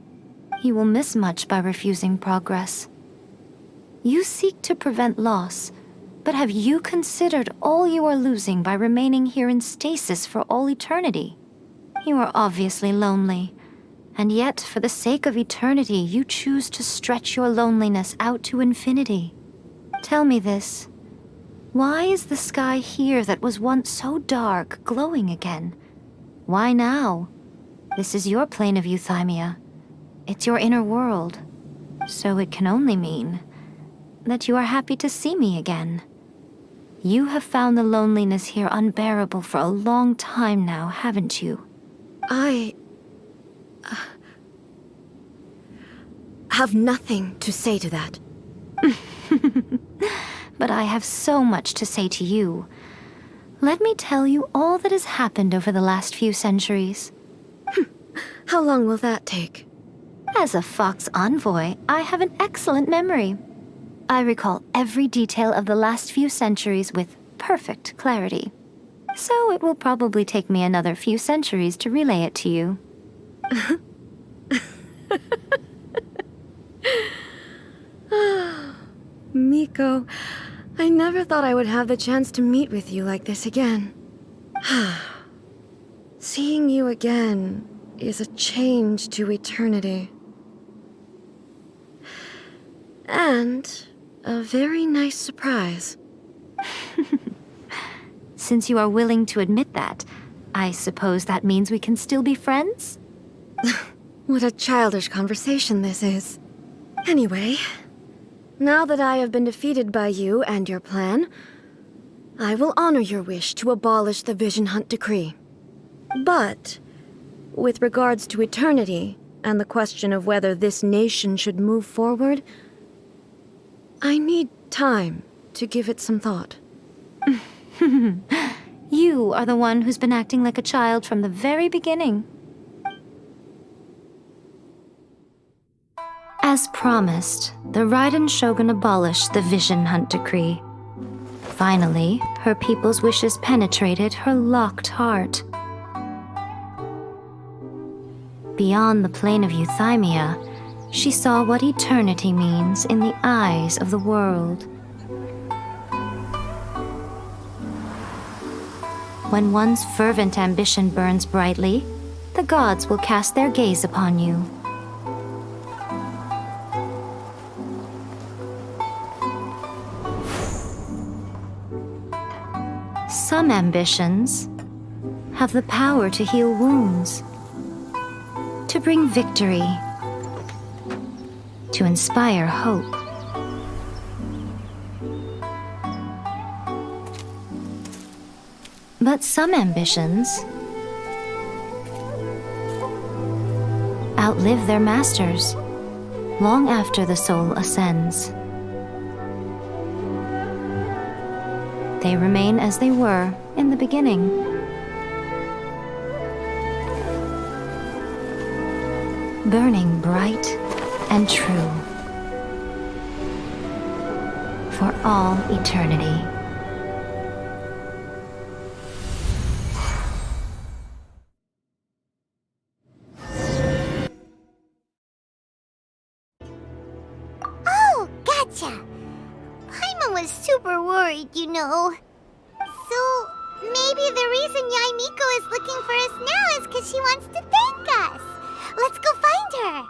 You will miss much by refusing progress. You seek to prevent loss, but have you considered all you are losing by remaining here in stasis for all eternity? You are obviously lonely, and yet for the sake of eternity you choose to stretch your loneliness out to infinity. Tell me this. Why is the sky here that was once so dark glowing again? Why now? This is your plane of euthymia. It's your inner world. So it can only mean that you are happy to see me again. You have found the loneliness here unbearable for a long time now, haven't you? I have nothing to say to that. But I have so much to say to you. Let me tell you all that has happened over the last few centuries. How long will that take? As a Fox envoy, I have an excellent memory. I recall every detail of the last few centuries with perfect clarity. So it will probably take me another few centuries to relay it to you. Miko, I never thought I would have the chance to meet with you like this again. Seeing you again is a change to eternity. And a very nice surprise. Since you are willing to admit that, I suppose that means we can still be friends? What a childish conversation this is. Anyway, now that I have been defeated by you and your plan, I will honor your wish to abolish the Vision Hunt Decree. But, with regards to eternity and the question of whether this nation should move forward, I need time to give it some thought. You are the one who's been acting like a child from the very beginning. As promised, the Raiden Shogun abolished the Vision Hunt Decree. Finally, her people's wishes penetrated her locked heart. Beyond the plane of euthymia, she saw what eternity means in the eyes of the world. When one's fervent ambition burns brightly, the gods will cast their gaze upon you. Some ambitions have the power to heal wounds, to bring victory, to inspire hope. But some ambitions outlive their masters long after the soul ascends. They remain as they were in the beginning. Burning bright and true for all eternity. Oh, gotcha. Paimon was super worried, you know. So, maybe the reason Yaimiko is looking for us now is because she wants to thank us. Let's go find her.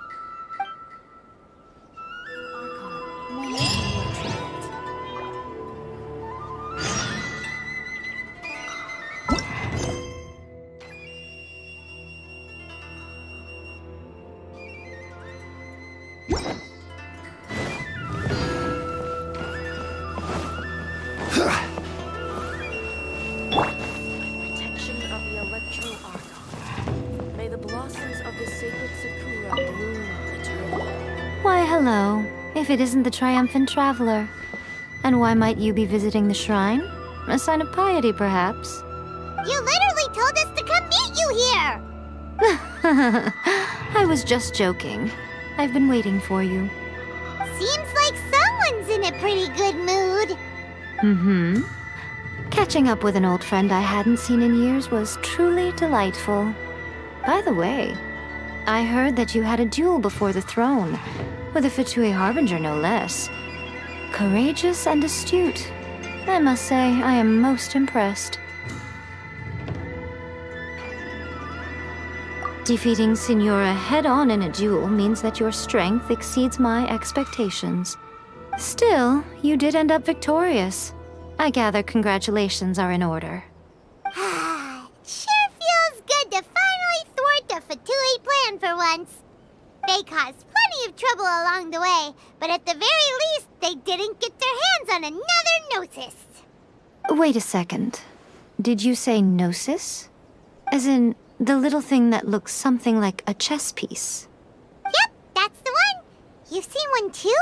Protection of the Electro Archon. May the blossoms of the sacred Sakura bloom eternally. Why, hello, if it isn't the triumphant traveler. And why might you be visiting the shrine? A sign of piety, perhaps? You literally told us to come meet you here! I was just joking. I've been waiting for you. Seems like someone's in a pretty good mood. Mm-hmm. Catching up with an old friend I hadn't seen in years was truly delightful. By the way, I heard that you had a duel before the throne, with a Fatui Harbinger no less. Courageous and astute. I must say, I am most impressed. Defeating Signora head-on in a duel means that your strength exceeds my expectations. Still, you did end up victorious. I gather congratulations are in order. Sure feels good to finally thwart the Fatui plan for once. They caused plenty of trouble along the way, but at the very least, they didn't get their hands on another Gnosis. Wait a second. Did you say Gnosis? As in, the little thing that looks something like a chess piece? Yep, that's the one. You've seen one too?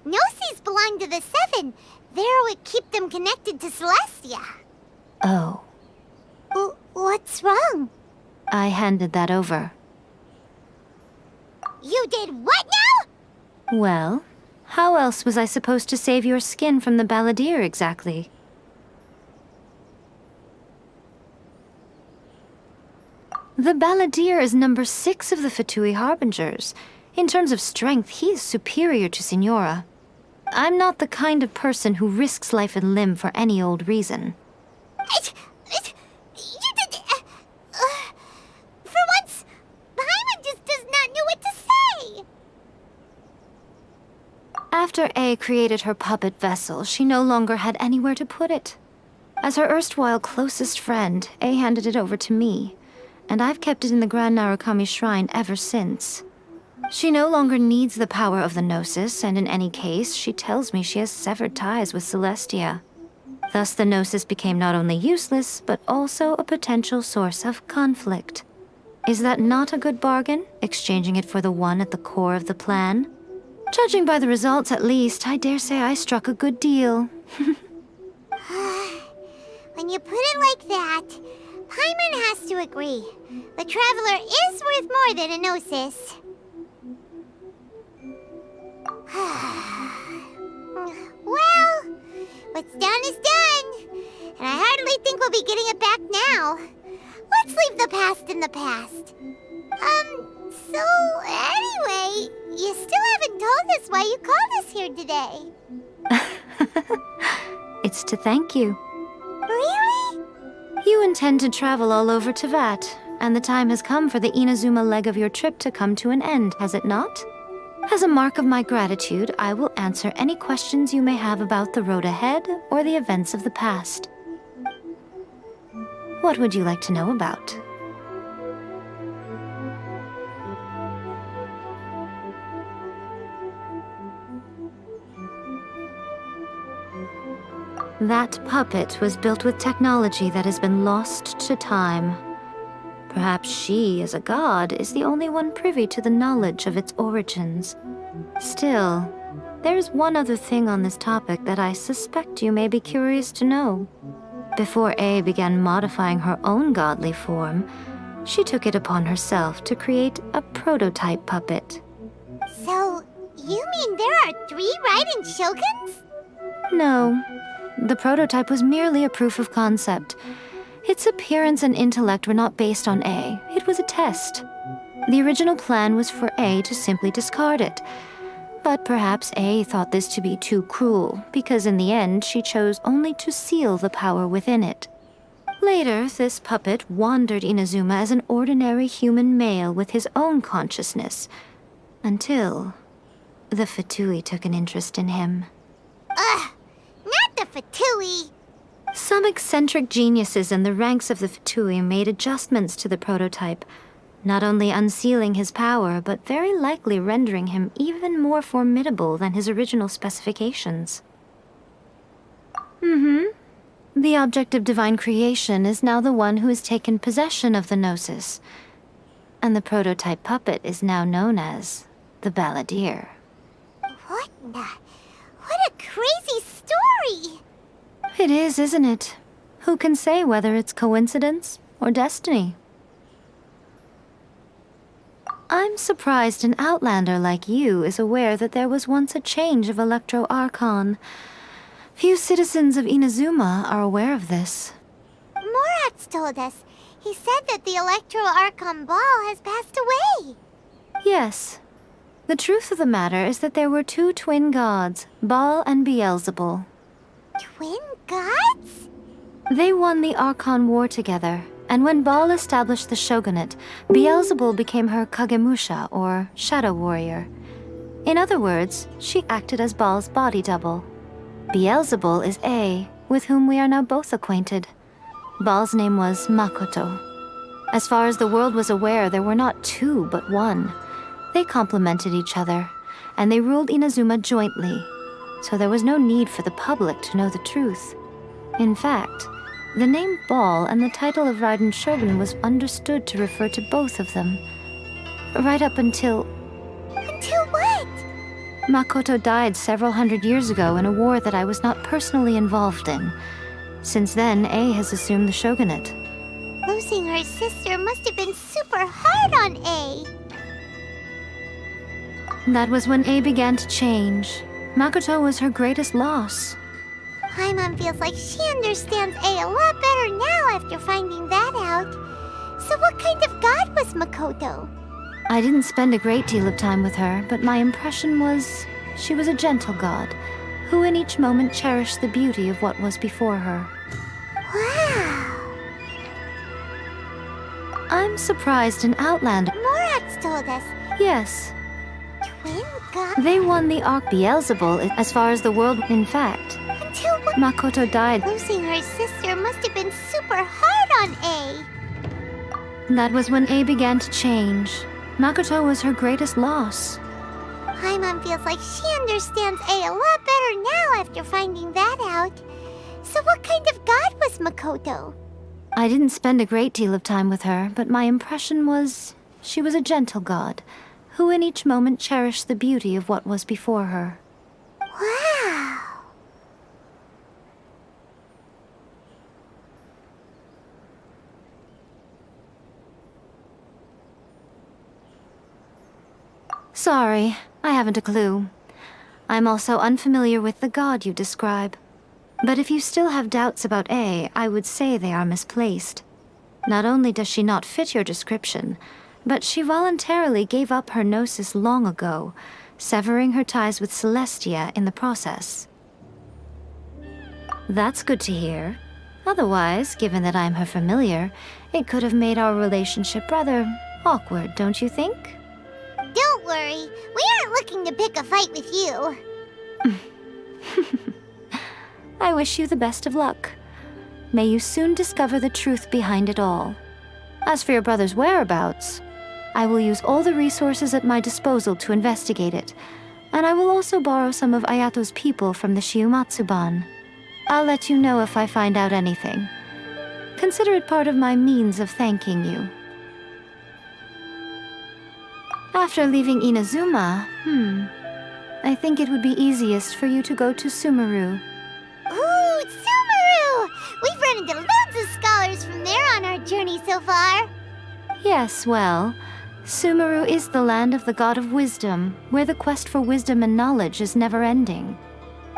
Gnosis belong to the Seven. They're what keep them connected to Celestia. Oh. What's wrong? I handed that over. You did what now? Well, how else was I supposed to save your skin from the Balladeer exactly? The Balladeer is number 6 of the Fatui Harbingers. In terms of strength, he is superior to Signora. I'm not the kind of person who risks life and limb for any old reason. You did... for once, Paimon just does not know what to say. After A created her puppet vessel, she no longer had anywhere to put it. As her erstwhile closest friend, A handed it over to me, and I've kept it in the Grand Narukami Shrine ever since. She no longer needs the power of the Gnosis, and in any case, she tells me she has severed ties with Celestia. Thus, the Gnosis became not only useless, but also a potential source of conflict. Is that not a good bargain, exchanging it for the one at the core of the plan? Judging by the results, at least, I dare say I struck a good deal. When you put it like that, Paimon has to agree. The Traveler is worth more than a Gnosis. Well, what's done is done. And I hardly think we'll be getting it back now. Let's leave the past in the past. So anyway, you still haven't told us why you called us here today. It's to thank you. Really? You intend to travel all over Teyvat, and the time has come for the Inazuma leg of your trip to come to an end, has it not? As a mark of my gratitude, I will answer any questions you may have about the road ahead or the events of the past. What would you like to know about? That puppet was built with technology that has been lost to time. Perhaps she, as a god, is the only one privy to the knowledge of its origins. Still, there is one other thing on this topic that I suspect you may be curious to know. Before A began modifying her own godly form, she took it upon herself to create a prototype puppet. So, you mean there are 3 Raiden Shoguns? No. The prototype was merely a proof of concept. Its appearance and intellect were not based on A. It was a test. The original plan was for A to simply discard it. But perhaps A thought this to be too cruel, because in the end she chose only to seal the power within it. Later, this puppet wandered Inazuma as an ordinary human male with his own consciousness, until the Fatui took an interest in him. Ugh! Not the Fatui! Some eccentric geniuses in the ranks of the Fatui made adjustments to the prototype, not only unsealing his power, but very likely rendering him even more formidable than his original specifications. The object of divine creation is now the one who has taken possession of the Gnosis, and the prototype puppet is now known as the Balladeer. What a crazy story! It is, isn't it? Who can say whether it's coincidence or destiny? I'm surprised an outlander like you is aware that there was once a change of Electro Archon. Few citizens of Inazuma are aware of this. Morat's told us. He said that the Electro Archon Ball has passed away. Yes. The truth of the matter is that there were two twin gods, Baal and Beelzebul. Twin gods? They won the Archon War together, and when Baal established the shogunate, Beelzebul became her Kagemusha, or shadow warrior. In other words, she acted as Baal's body double. Beelzebul is A, with whom we are now both acquainted. Baal's name was Makoto. As far as the world was aware, there were not two, but one. They complemented each other, and they ruled Inazuma jointly, so there was no need for the public to know the truth. In fact, the name Baal and the title of Raiden Shogun was understood to refer to both of them. Right up until... Until what? Makoto died several hundred years ago in a war that I was not personally involved in. Since then, A has assumed the shogunate. Losing her sister must have been super hard on A. That was when A began to change. Makoto was her greatest loss. Paimon feels like she understands A a lot better now after finding that out. So what kind of god was Makoto? I didn't spend a great deal of time with her, but my impression was she was a gentle god, who in each moment cherished the beauty of what was before her. Wow! I'm surprised an outlander... Morat's told us. Yes. Twin god? They won the Arch Beelzebul as far as the world... In fact, Until what? Makoto died. Losing her sister must have been super hard on A. That was when A began to change. Makoto was her greatest loss. Paimon feels like she understands A a lot better now after finding that out. So what kind of god was Makoto? I didn't spend a great deal of time with her, but my impression was she was a gentle god, who in each moment cherished the beauty of what was before her. Wow! Sorry, I haven't a clue. I'm also unfamiliar with the god you describe. But if you still have doubts about A, I would say they are misplaced. Not only does she not fit your description, but she voluntarily gave up her gnosis long ago, severing her ties with Celestia in the process. That's good to hear. Otherwise, given that I'm her familiar, it could have made our relationship rather awkward, don't you think? Don't worry, we aren't looking to pick a fight with you. I wish you the best of luck. May you soon discover the truth behind it all. As for your brother's whereabouts, I will use all the resources at my disposal to investigate it, and I will also borrow some of Ayato's people from the Shiumatsu-ban. I'll let you know if I find out anything. Consider it part of my means of thanking you. After leaving Inazuma, I think it would be easiest for you to go to Sumeru. Ooh, Sumeru! We've run into loads of scholars from there on our journey so far. Yes, well, Sumeru is the land of the god of wisdom, where the quest for wisdom and knowledge is never-ending.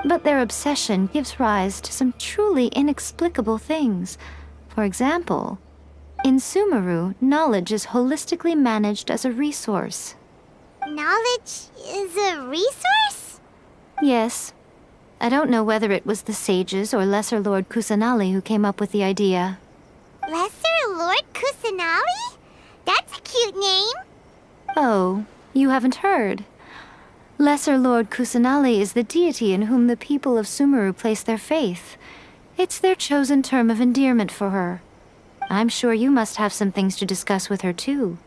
But their obsession gives rise to some truly inexplicable things. For example, in Sumeru, knowledge is holistically managed as a resource. Knowledge is a resource? Yes. I don't know whether it was the sages or Lesser Lord Kusanali who came up with the idea. Lesser Lord Kusanali? That's a cute name. Oh, you haven't heard. Lesser Lord Kusanali is the deity in whom the people of Sumeru place their faith. It's their chosen term of endearment for her. I'm sure you must have some things to discuss with her too.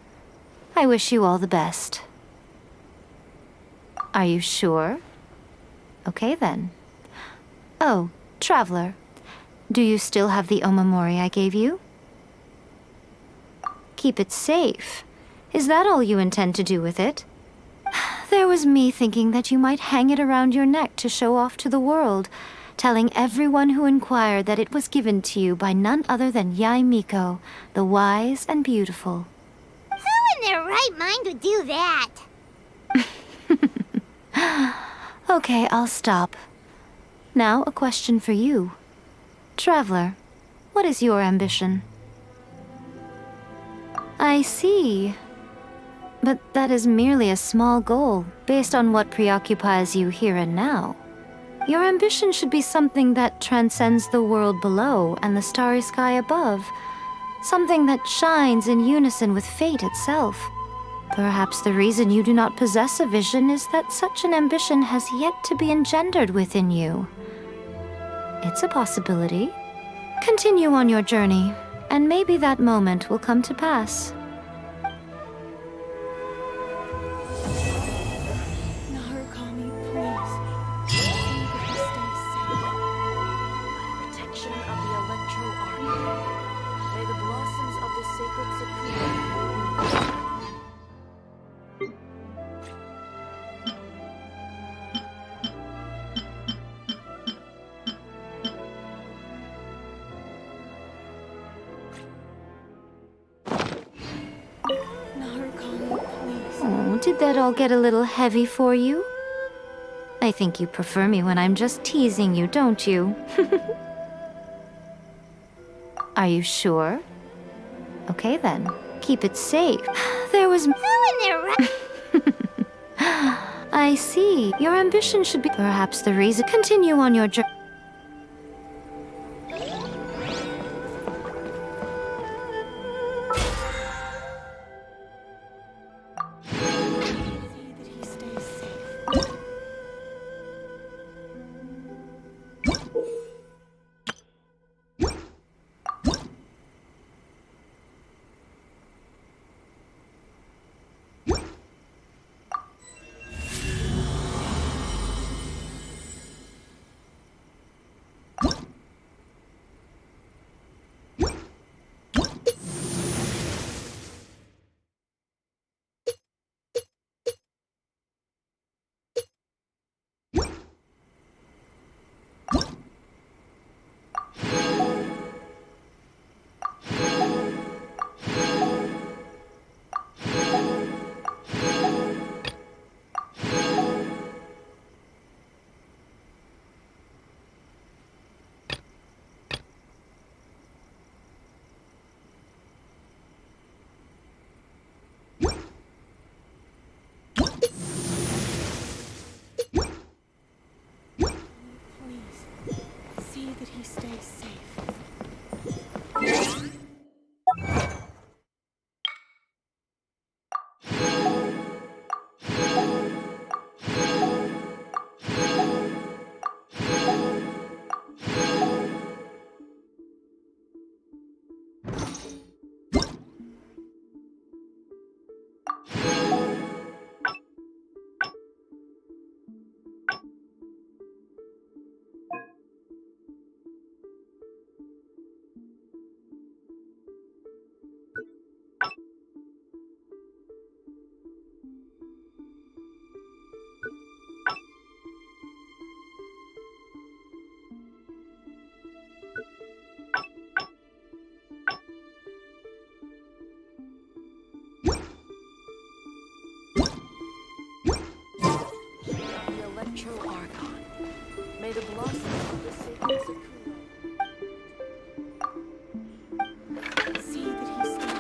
I wish you all the best. Are you sure? Okay then. Oh, traveler. Do you still have the omamori I gave you? Keep it safe. Is that all you intend to do with it? There was me thinking that you might hang it around your neck to show off to the world, telling everyone who inquired that it was given to you by none other than Yae Miko, the wise and beautiful. Who in their right mind would do that? Okay, I'll stop. Now, a question for you. Traveler, what is your ambition? I see. But that is merely a small goal, based on what preoccupies you here and now. Your ambition should be something that transcends the world below and the starry sky above. Something that shines in unison with fate itself. Perhaps the reason you do not possess a vision is that such an ambition has yet to be engendered within you. It's a possibility. Continue on your journey, and maybe that moment will come to pass. Narukami, please. See that he stays safe. By the protection of the Electro Arc, may the blossoms of the sacred Sakura. Oh, did that all get a little heavy for you? I think you prefer me when I'm just teasing you, don't you? Are you sure? Okay then, keep it safe. There was... Who in their right... I see. Your ambition should be... Perhaps the reason... Continue on your journey. May the blossoms of the sacred Sakura. See that he stays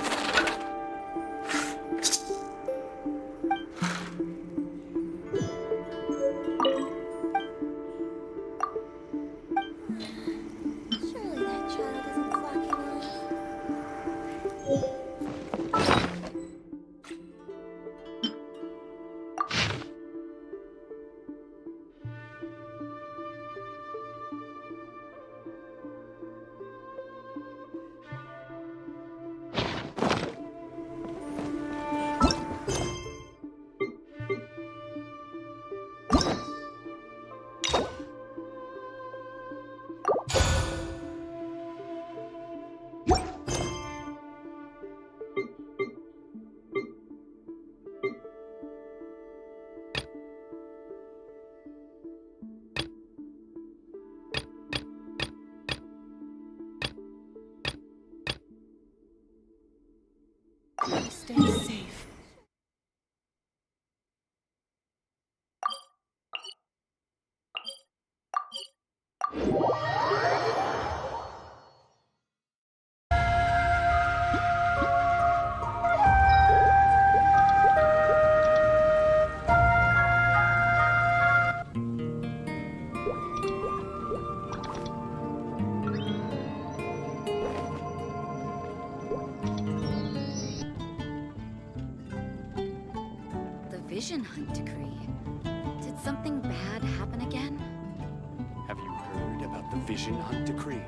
Surely that child isn't flocking off. Stay safe. Vision Hunt Decree. Did something bad happen again? Have you heard about the Vision Hunt Decree?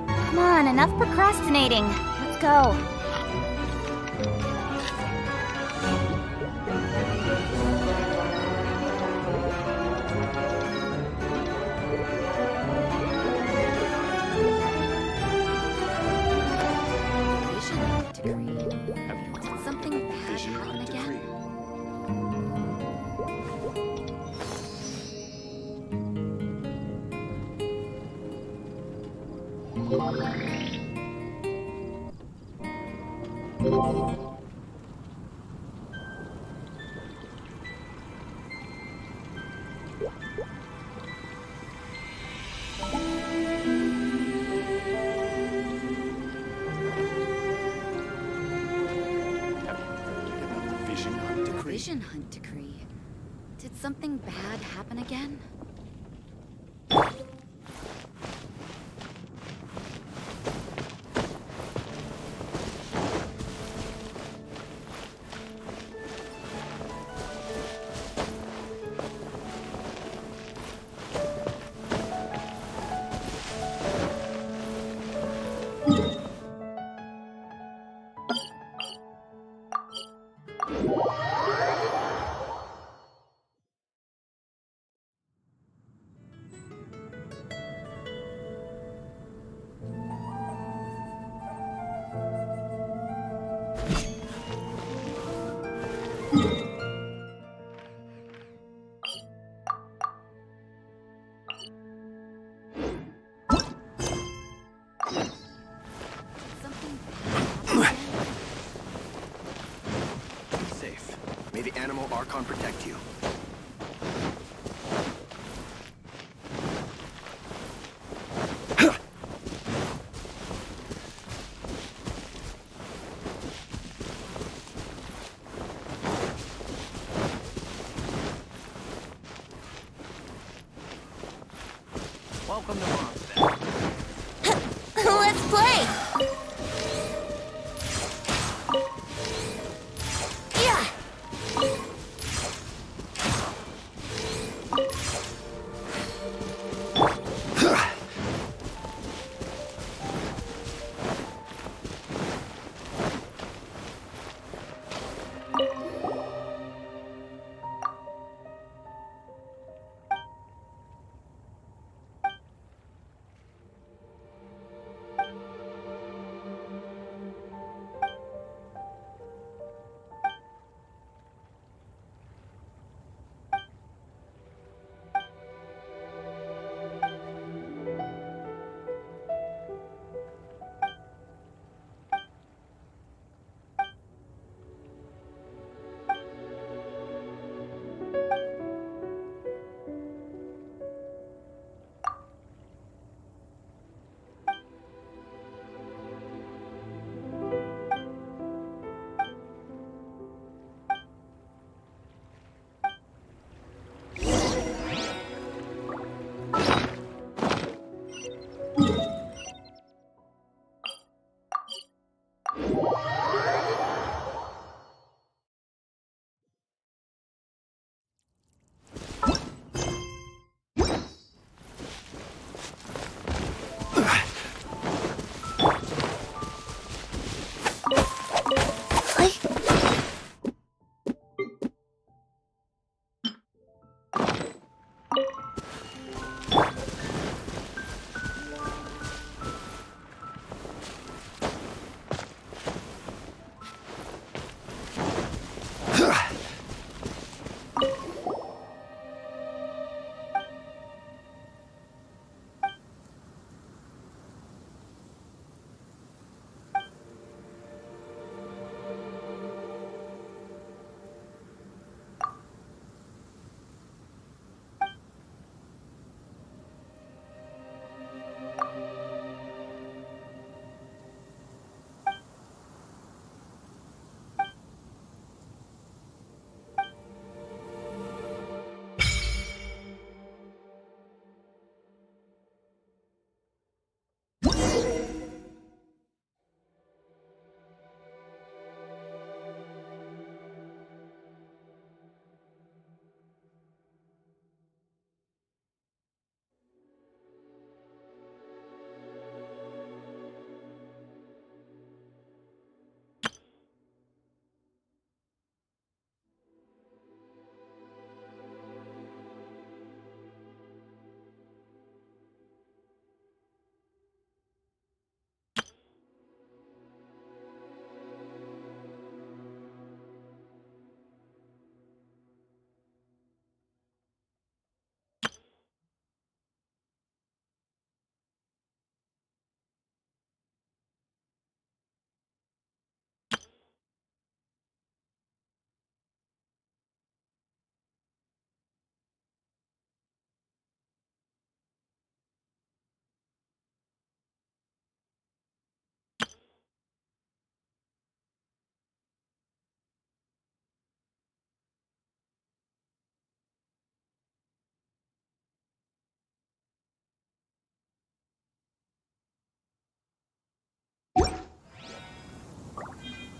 Come on, enough procrastinating. Let's go. Vision Hunt Decree. Have you Did heard something about the bad Vision happen Hunt again? Decree? Have you heard about the Vision Hunt Decree? Vision Hunt Decree. Did something bad happen again? Be safe. May the animal Archon protect you. Welcome to Mom. Let's play! Yeah!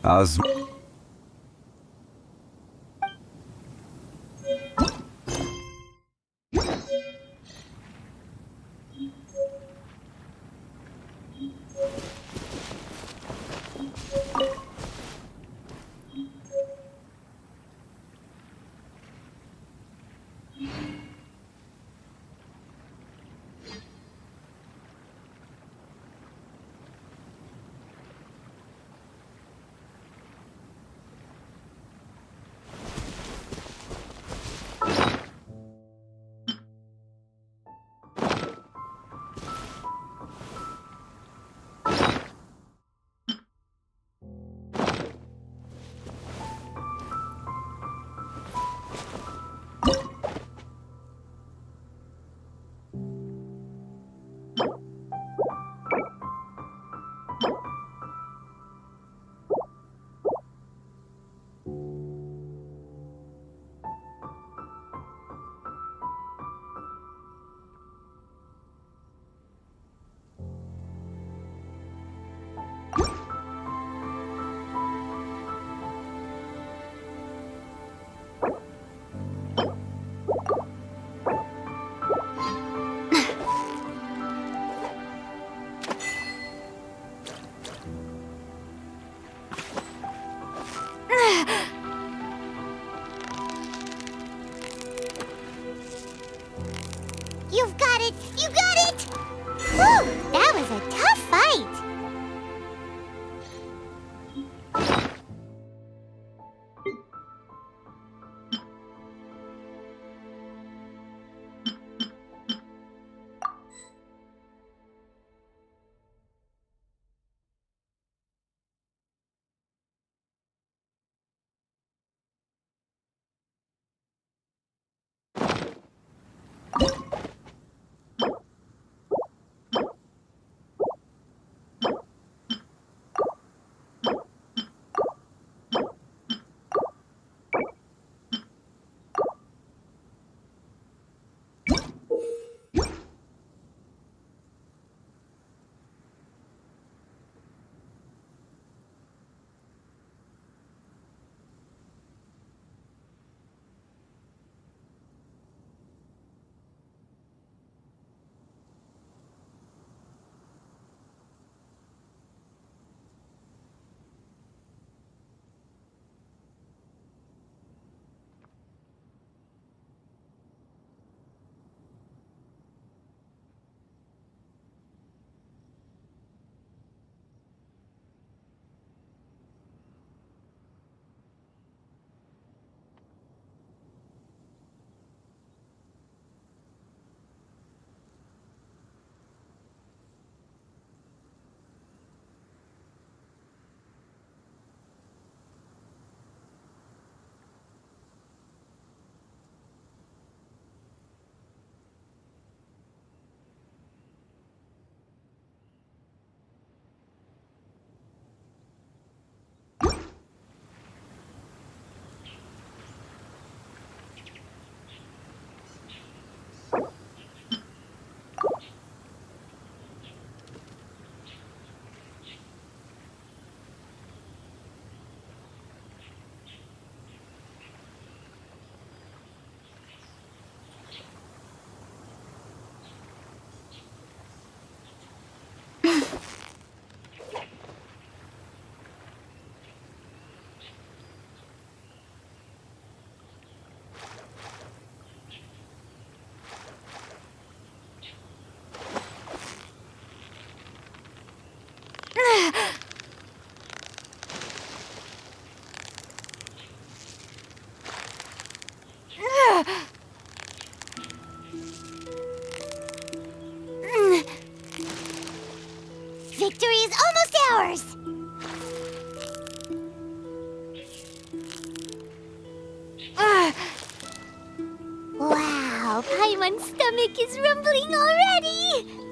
As You've got it! You got it! Whew, that was a tough fight. Victory is almost ours! Wow, Paimon's stomach is rumbling already!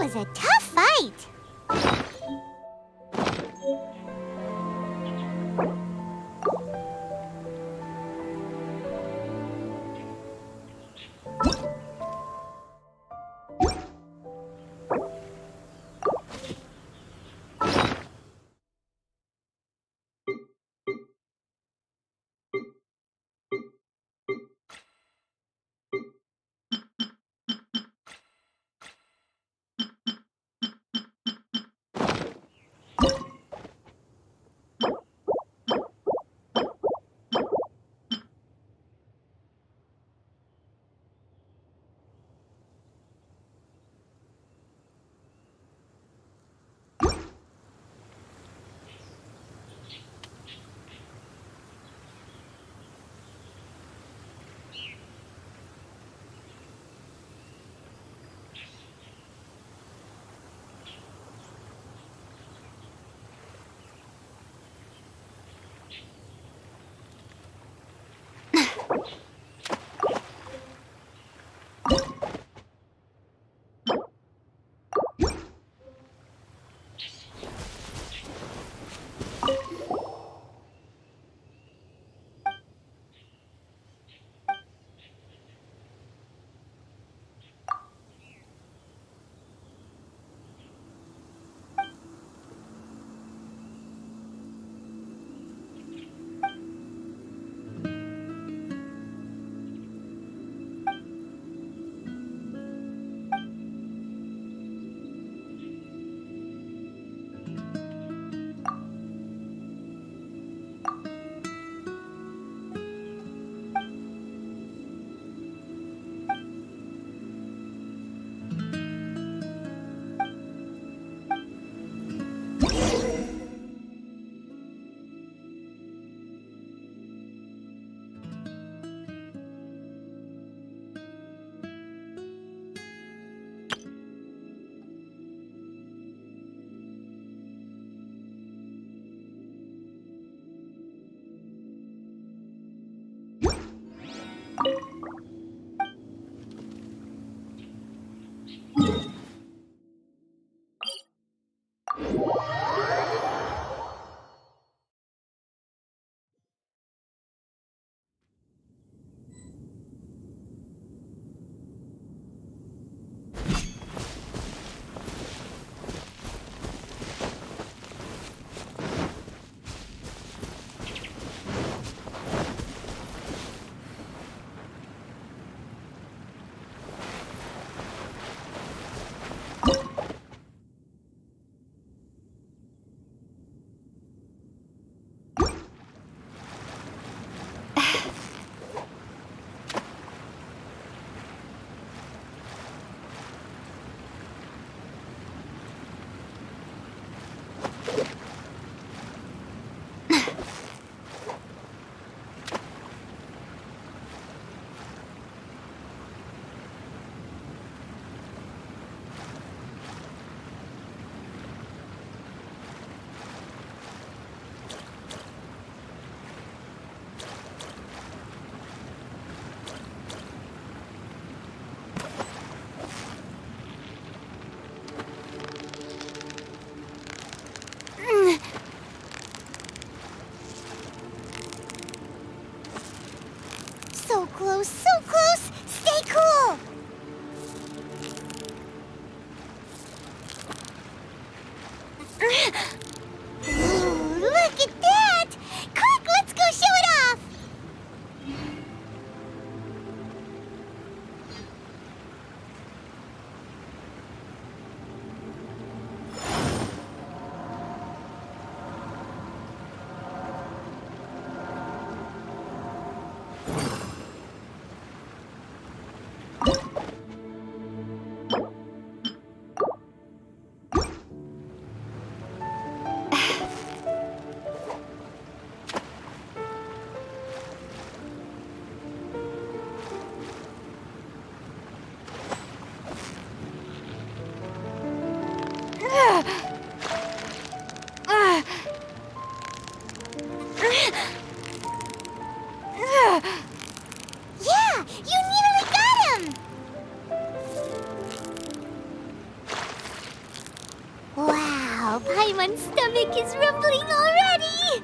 was a tough fight. So close, so close! Stay cool! Ooh, look at that! Quick, let's go show it off! Now Paimon's stomach is rumbling already!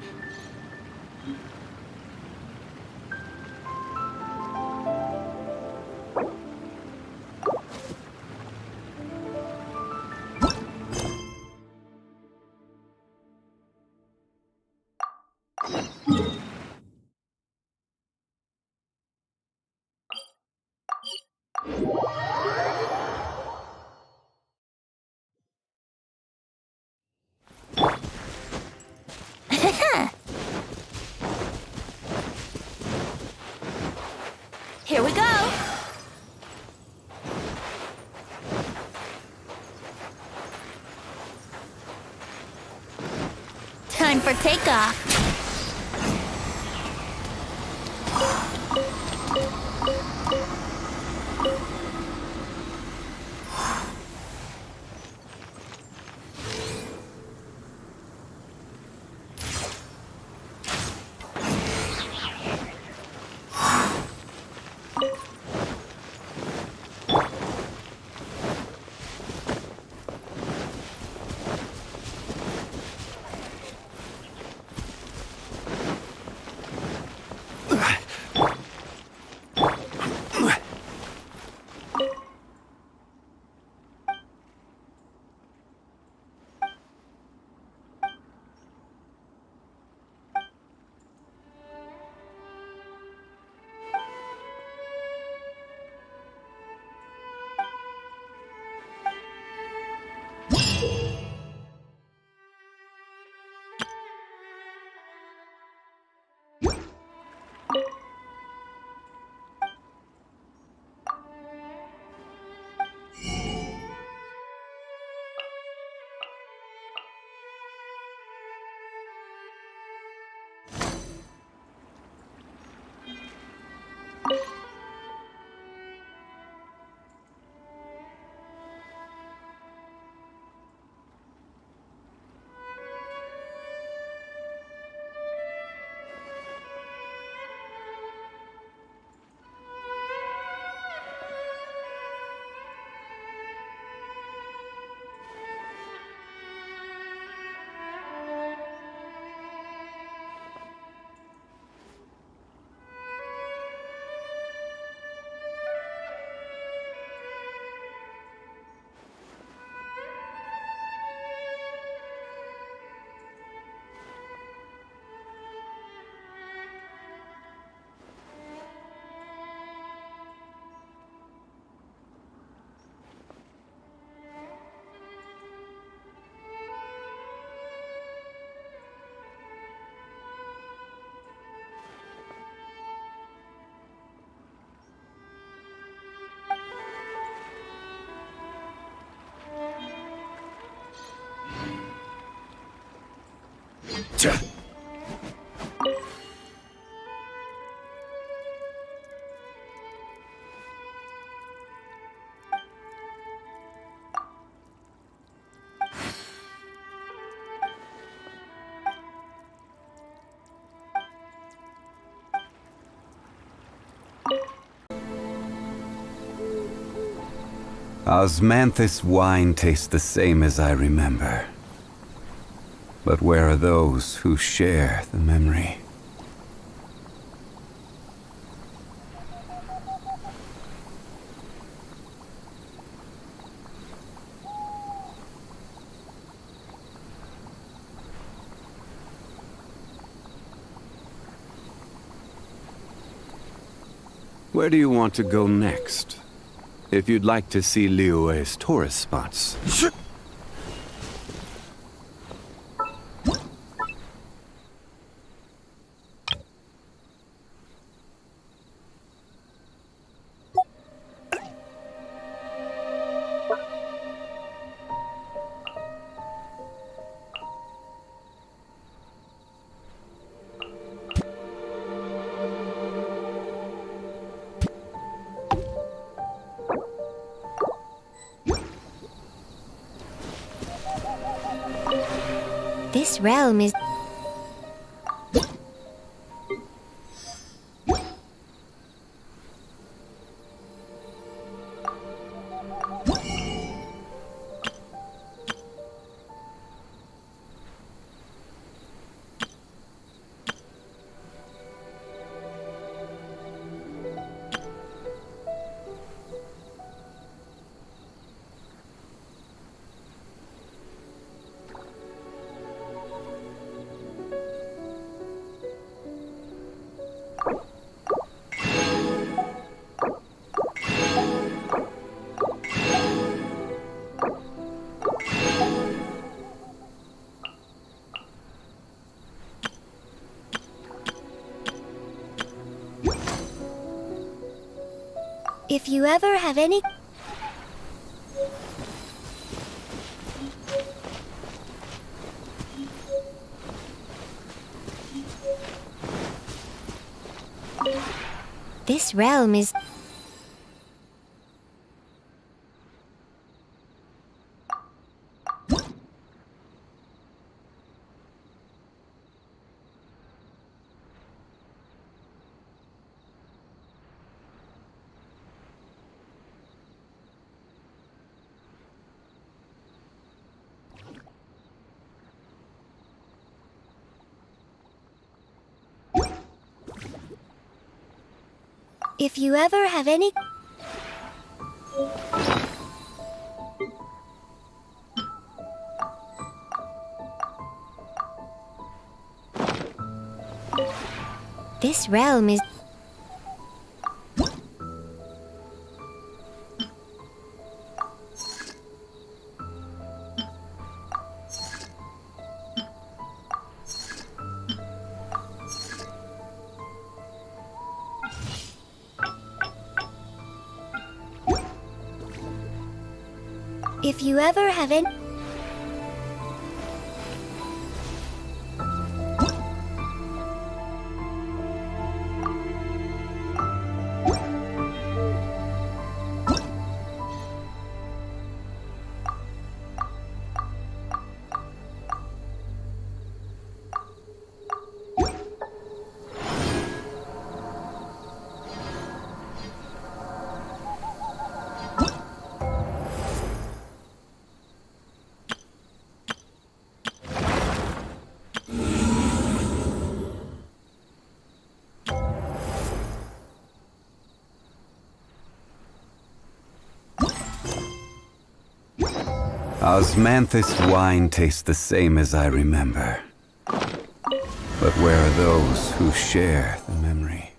Here we go! Time for takeoff! Osmanthus wine tastes the same as I remember. But where are those who share the memory? Where do you want to go next? If you'd like to see Liyue's tourist spots. This realm is... If you ever have any... This realm is... If you ever have any... This realm is... If you ever have any... Osmanthus wine tastes the same as I remember. But where are those who share the memory?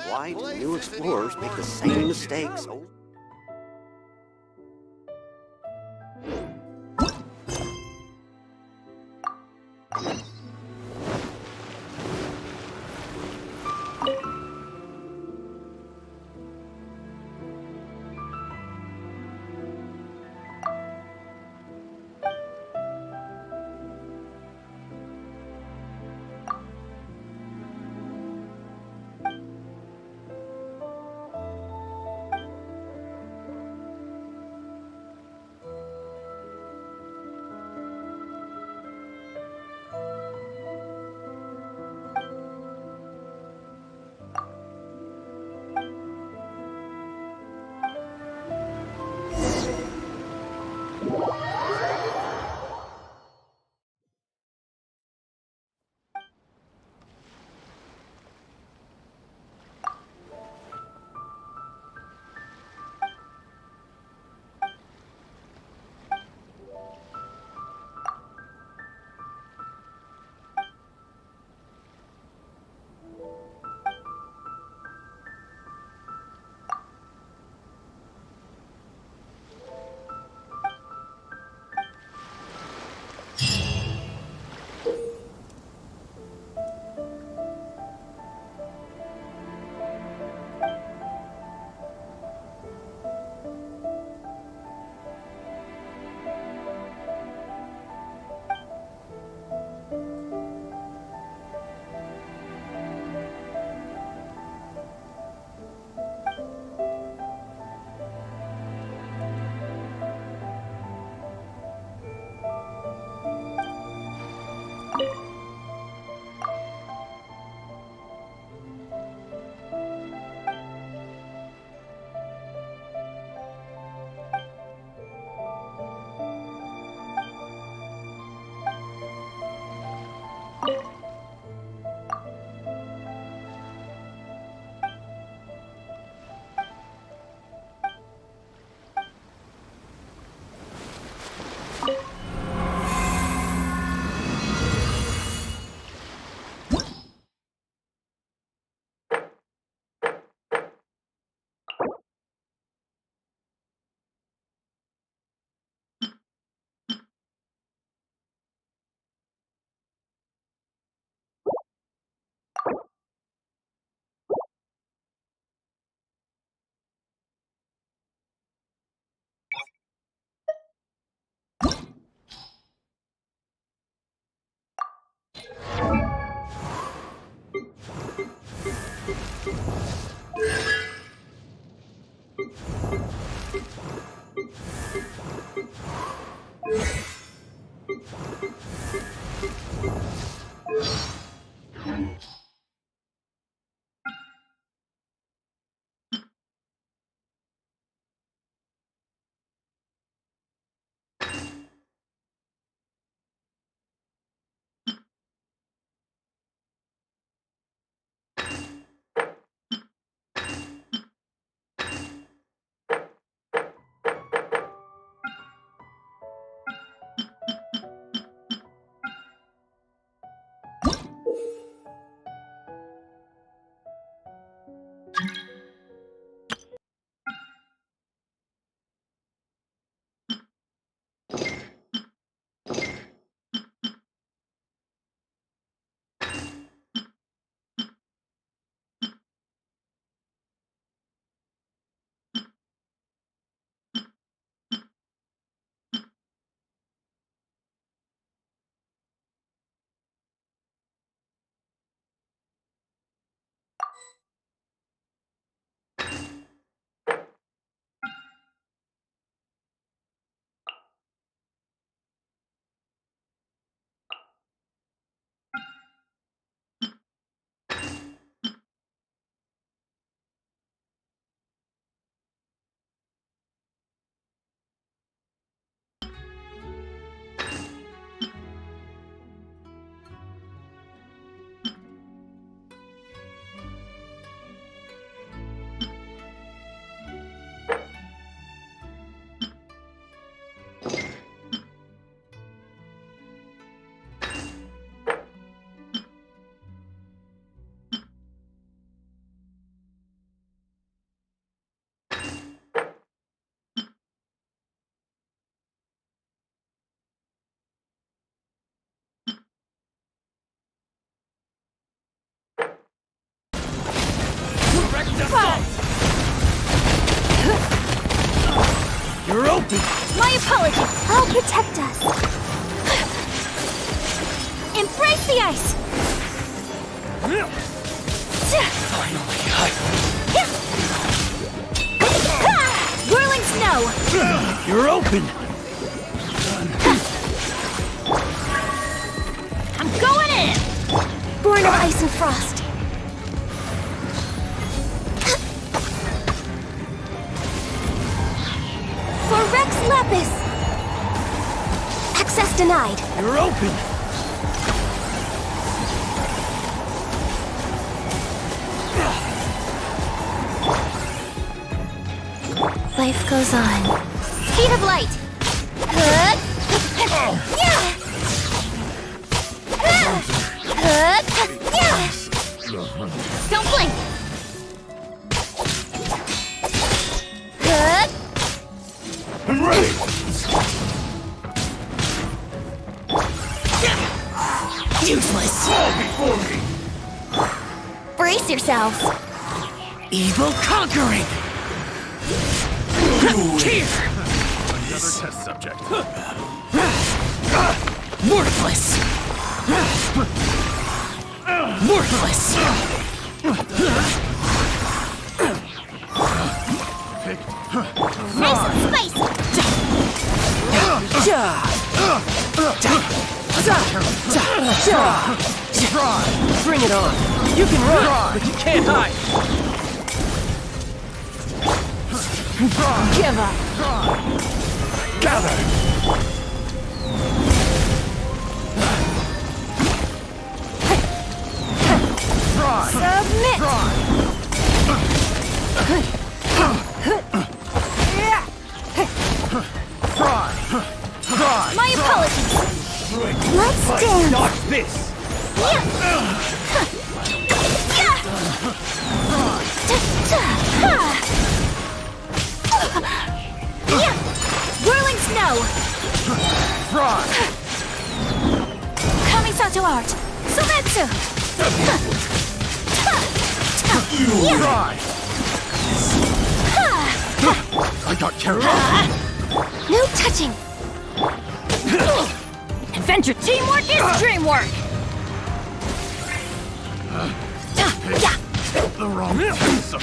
Why do new explorers make the same mistakes? My apologies. I'll protect us. Embrace the ice. Whirling snow. You're open! I'm going in. Born of ice and frost. For Rex Lapis. Access denied. You're open! Life goes on. Speed of light. Don't blink. I'm ready! Useless. Fall before me! Brace yourselves. Evil conquering! Here! Another test subject. Worthless! Worthless! Nice and spicy. Bring it on! You can run, but you can't hide! Give up. Gather! Submit. My apologies. Let's dance. Dodge this! Whirling snow. Kamisato art. Sumetsu. I got carried off. No touching. Adventure teamwork is dreamwork. The wrong piece of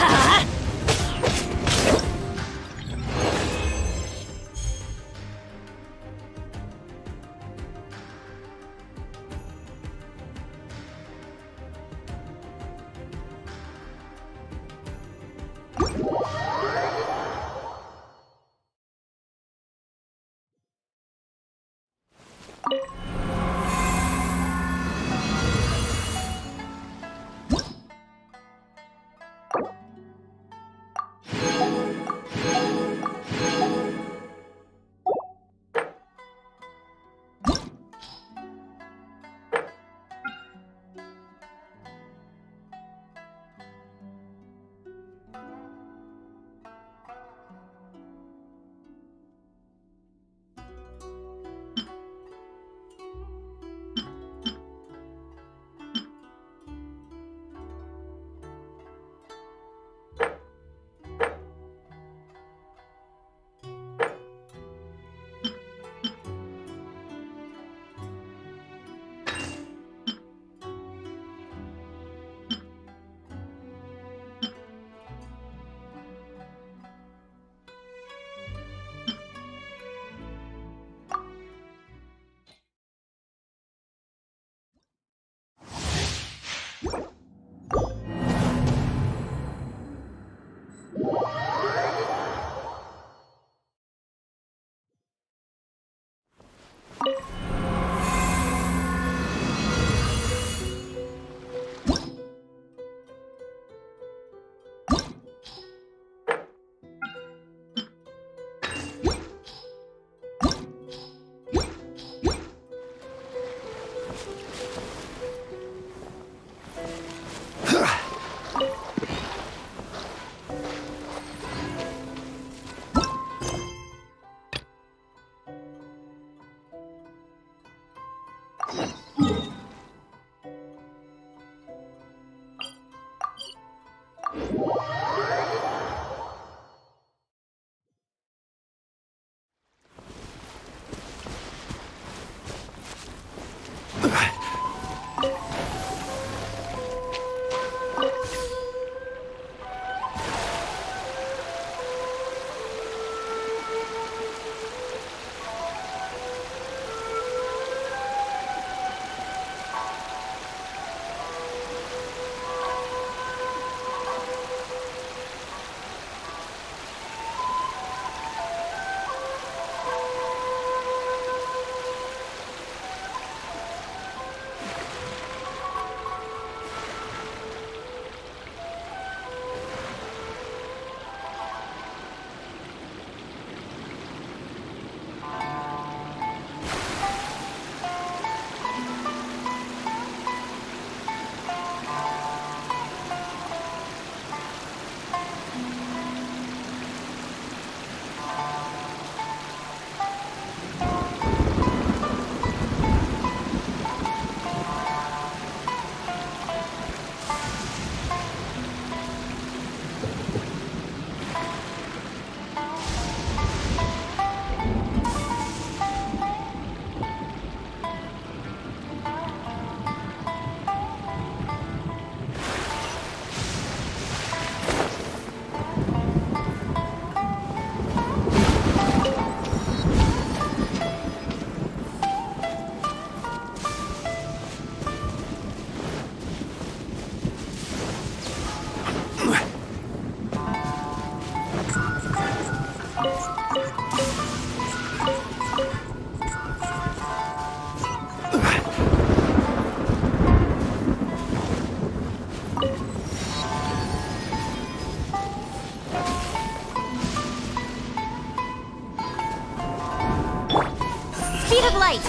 Speed of light!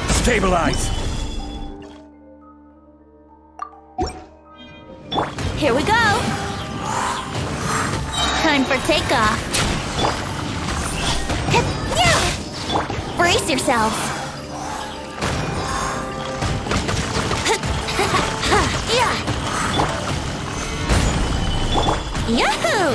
Stabilize! Here we go! Time for takeoff! Brace yourselves! Yahoo!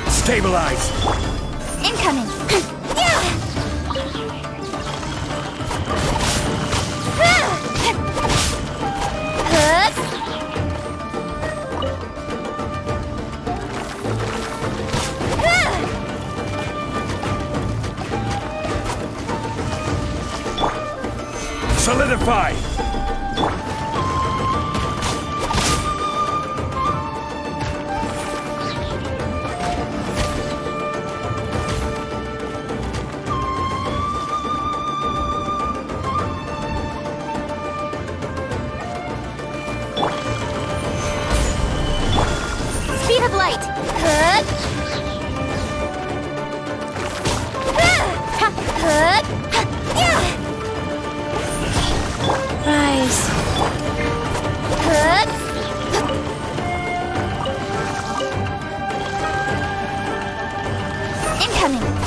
Stabilize! Incoming! Solidify! Speed of light! Rise. Incoming!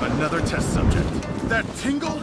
Another test subject. That tingle?